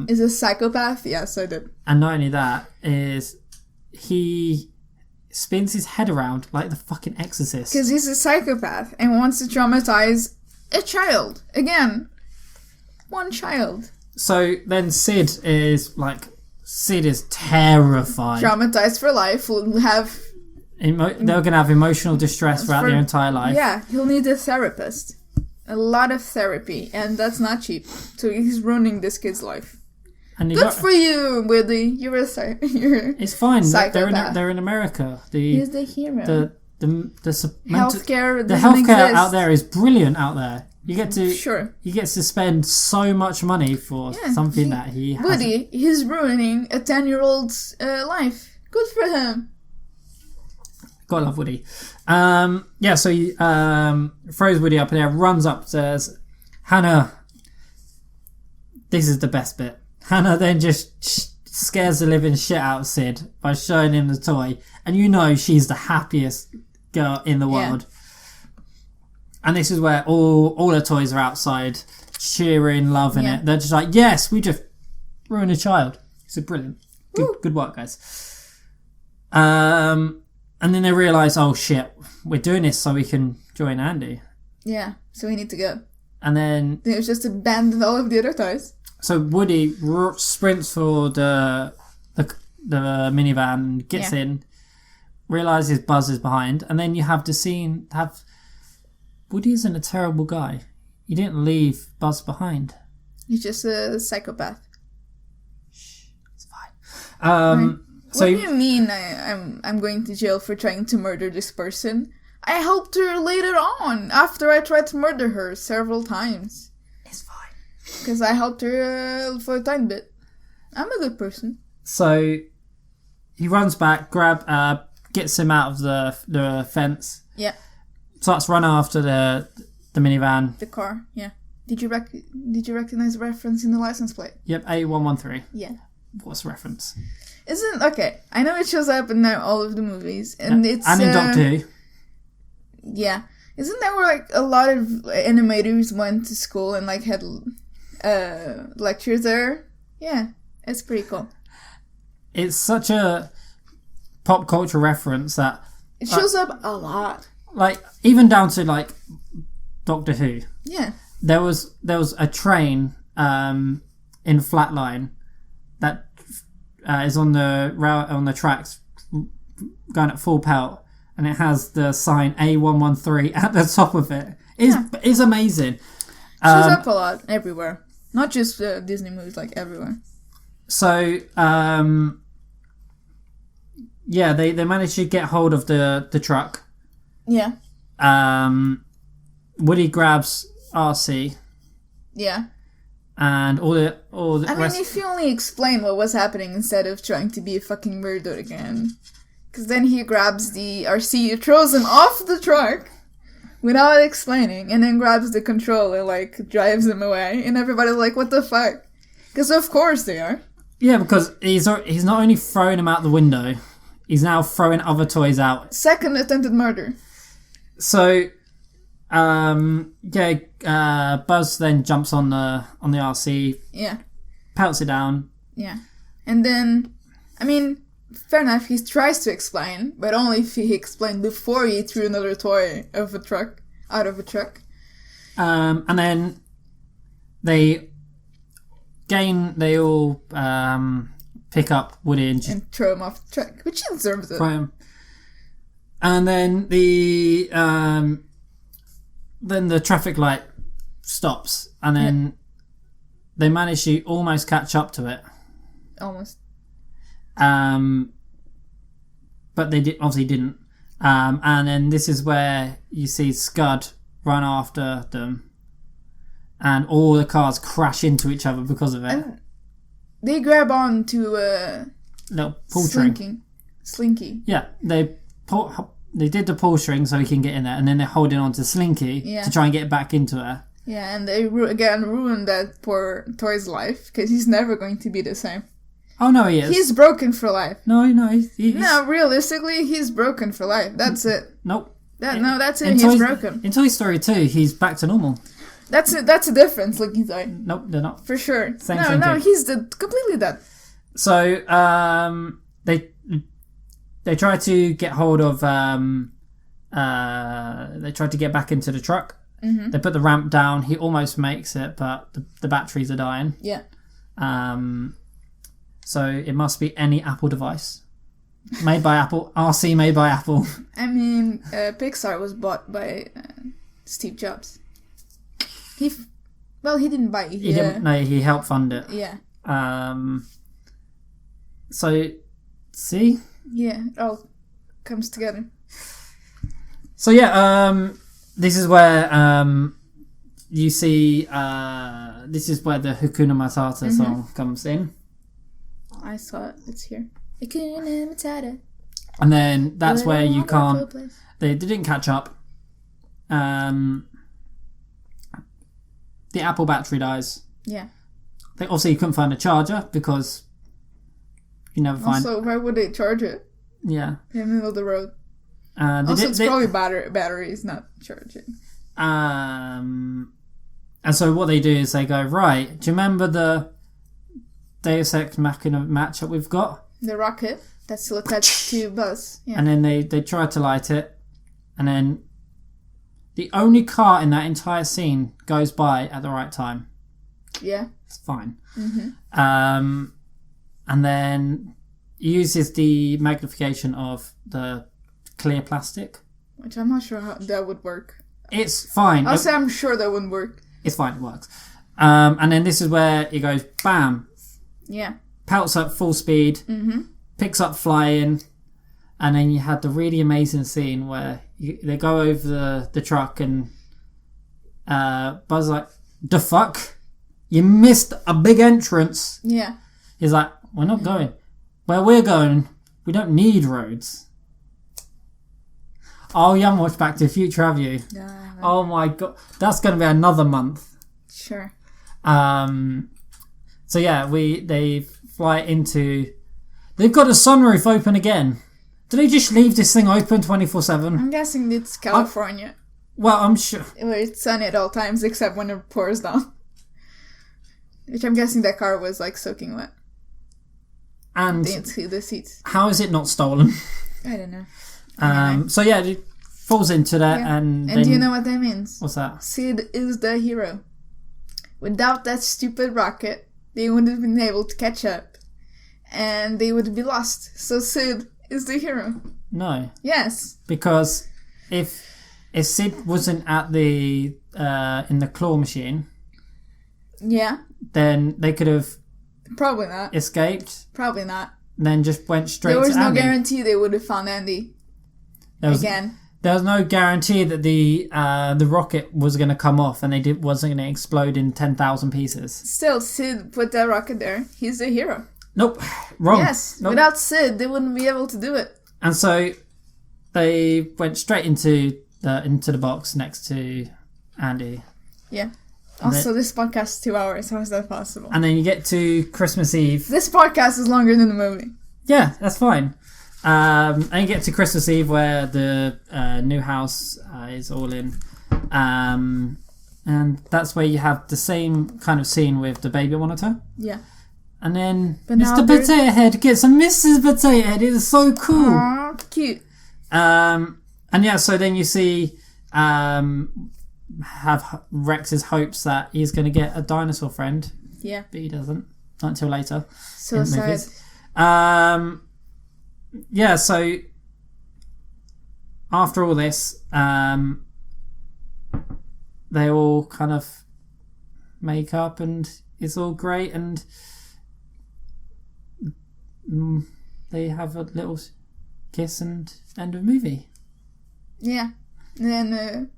is a psychopath? Yes, I did. And not only that, is he spins his head around like the fucking Exorcist. Because he's a psychopath and wants to traumatize a child. Again, one child. So then Sid is terrified. Traumatized for life. Will have... they're going to have emotional distress throughout their entire life. Yeah, he'll need a therapist. A lot of therapy. And that's not cheap. So he's ruining this kid's life. And good for you, Woody. You're it's fine. They're in America. He's the hero. The healthcare out there is brilliant out there. You get to He gets to spend so much money for something that he has. Woody, he's ruining a 10-year-old's life. Good for him. Gotta love Woody. So he throws Woody up in the air, runs up, says, Hannah, this is the best bit. Hannah then just scares the living shit out of Sid by showing him the toy. And you know she's the happiest girl in the world. And this is where all the toys are outside, cheering, loving it. They're just like, yes, we just ruined a child. It's brilliant. Good work, guys. And then they realise, oh shit, we're doing this so we can join Andy. Yeah, so we need to go. And then... They just abandoned all of the other toys. So Woody sprints for the minivan, gets in, realises Buzz is behind, and then you have the scene... Woody isn't a terrible guy. He didn't leave Buzz behind. He's just a psychopath. Shh, it's fine. So what do you mean I'm going to jail for trying to murder this person? I helped her later on, after I tried to murder her several times. It's fine. Because I helped her for a tiny bit. I'm a good person. So he runs back, gets him out of the fence. Yeah. Starts running after the minivan. The car, yeah. Did you recognize the reference in the license plate? Yep, A113. Yeah. What's the reference? I know it shows up in all of the movies, and it's and in Doctor Who. Yeah, isn't that where a lot of animators went to school and had lectures there? Yeah, it's pretty cool. It's such a pop culture reference that it shows up a lot. Even down to Doctor Who. Yeah. There was a train in Flatline that is on the tracks going at full pelt, and it has the sign A113 at the top of it. It's amazing. Shows up a lot everywhere, not just Disney movies, everywhere. So they managed to get hold of the truck. Yeah. Woody grabs RC. Yeah. And all the if you only explain what was happening instead of trying to be a fucking murderer again. Because then he grabs the RC, throws him off the truck without explaining, and then grabs the controller, drives him away, and everybody's like, what the fuck? Because of course they are. Yeah, because he's not only throwing him out the window, he's now throwing other toys out. Second attempted murder. So, Buzz then jumps on the RC. Yeah. Pelts it down. Yeah. And then, fair enough, he tries to explain, but only if he explained before he threw another toy out of a truck. And then they all pick up Woody and throw him off the truck, which he deserves it. And then the traffic light stops, and then they manage to almost catch up to it. Almost. But they obviously didn't. And then this is where you see Scud run after them, and all the cars crash into each other because of it. And they grab on to little pull string. Slinky. Yeah, they did the pull string so he can get in there, and then they're holding on to Slinky to try and get back into her. Yeah, and they again ruined that poor Toy's life because he's never going to be the same. Oh no, he is. He's broken for life. No, he's... No, realistically, he's broken for life. That's it. Nope. That's it. He's broken. In Toy Story 2, he's back to normal. That's it. That's a difference. Looking Toy. Nope, they're not. For sure. Same no, he's completely dead. So they try to get hold of. They tried to get back into the truck. Mm-hmm. They put the ramp down. He almost makes it, but the batteries are dying. Yeah. So it must be any Apple device. Made by Apple. RC made by Apple. I mean, Pixar was bought by Steve Jobs. He didn't buy it. He didn't. No, he helped fund it. Yeah. So, see? Yeah, it all comes together. So yeah, this is where you see. This is where the Hakuna Matata song comes in. I saw it. It's here. Hakuna Matata. And then that's where you can't. They didn't catch up. The Apple battery dies. Yeah. Also, you couldn't find a charger because you never find. Also, why would they charge it? Yeah. In the middle of the road. It's probably batteries, not charging. And so what they do is they go, right, do you remember the Deus Ex Machina matchup we've got? The rocket that's still attached to Buzz. Yeah. And then they try to light it, and then the only car in that entire scene goes by at the right time. Yeah. It's fine. Mm-hmm. And then uses the magnification of the clear plastic. Which I'm not sure how that would work. It's fine. Also, I'm sure that wouldn't work. It's fine, it works. And then this is where it goes, bam. Yeah. Pelts up full speed, picks up flying, and then you had the really amazing scene where they go over the truck and Buzz like, the fuck? You missed a big entrance. Yeah. He's like, we're not going. Where we're going, we don't need roads. Oh, you haven't watched Back to the Future, have you? No. Oh my god. That's going to be another month. Sure. So yeah, they fly into... They've got a sunroof open again. Do they just leave this thing open 24/7? I'm guessing it's California. Well, I'm sure... Where it's sunny at all times except when it pours down. Which I'm guessing that car was like soaking wet. And into the seats. How is it not stolen? I don't know. So yeah, it falls into that, and do you know what that means? What's that? Sid is the hero. Without that stupid rocket, they wouldn't have been able to catch up, and they would be lost. So Sid is the hero. No. Yes. Because if Sid wasn't at the in the claw machine, yeah, then they could have probably not escaped. Probably not. Then just went straight to Andy. There was no guarantee they would have found Andy. There was no guarantee that the rocket was going to come off and wasn't going to explode in 10,000 pieces. Still, Sid put that rocket there. He's the hero. Nope. Wrong. Yes. Nope. Without Sid, they wouldn't be able to do it. And so they went straight into the box next to Andy. Yeah. Also, this podcast is 2 hours. How is that possible? And then you get to Christmas Eve. This podcast is longer than the movie. Yeah, that's fine. And you get to Christmas Eve where the new house is all in. And that's where you have the same kind of scene with the baby monitor. Yeah. And then Mr. Potato Head gets a Mrs. Potato Head. It is so cool. Aww, cute. And yeah, so then you see have Rex's hopes that he's going to get a dinosaur friend. Yeah. But he doesn't. Not until later. So sad. Yeah, so after all this, they all kind of make up and it's all great and they have a little kiss and end of movie. Yeah. And then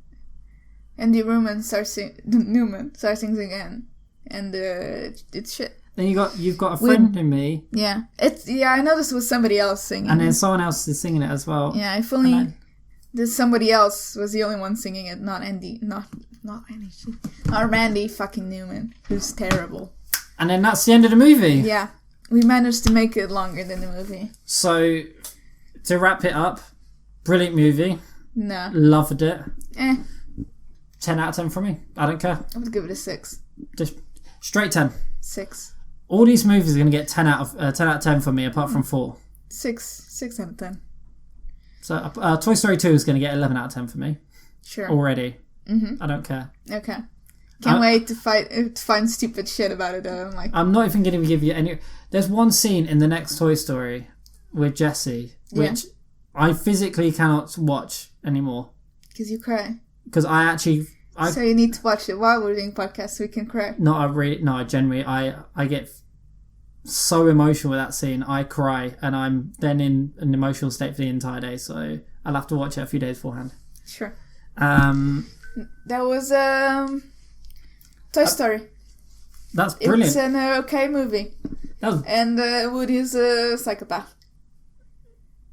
Andy Newman starts singing again. And it's shit. Then you've got a friend in me. Yeah. I noticed it was somebody else singing. And then someone else is singing it as well. Yeah, if only somebody else was the only one singing it, not Andy. Not Randy fucking Newman, who's terrible. And then that's the end of the movie. Yeah. We managed to make it longer than the movie. So, to wrap it up, brilliant movie. No. Loved it. 10 out of 10 from me. I don't care. I would give it a 6. Just straight 10. 6. All these movies are going to get 10 out of 10 from me, apart from 4. 6 out of 10. So, Toy Story 2 is going to get 11 out of 10 for me. Sure. Already. Mm-hmm. I don't care. Okay. Can't wait to find stupid shit about it though. I'm not even going to give you any... There's one scene in the next Toy Story with Jessie, which I physically cannot watch anymore. Because you cry. Because so you need to watch it while we're doing podcasts so we can cry. I genuinely, I get so emotional with that scene. I cry and I'm then in an emotional state for the entire day. So I'll have to watch it a few days beforehand. Sure. That was Toy Story. That's brilliant. It's an okay movie. And Woody's a psychopath.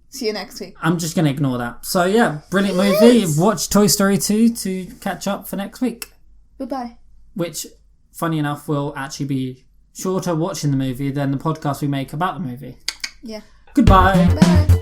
See you next week. I'm just going to ignore that. So yeah, brilliant movie. Watch Toy Story 2 to catch up for next week. Goodbye. Which, funny enough, will actually be shorter watching the movie than the podcast we make about the movie. Yeah. Goodbye. Bye.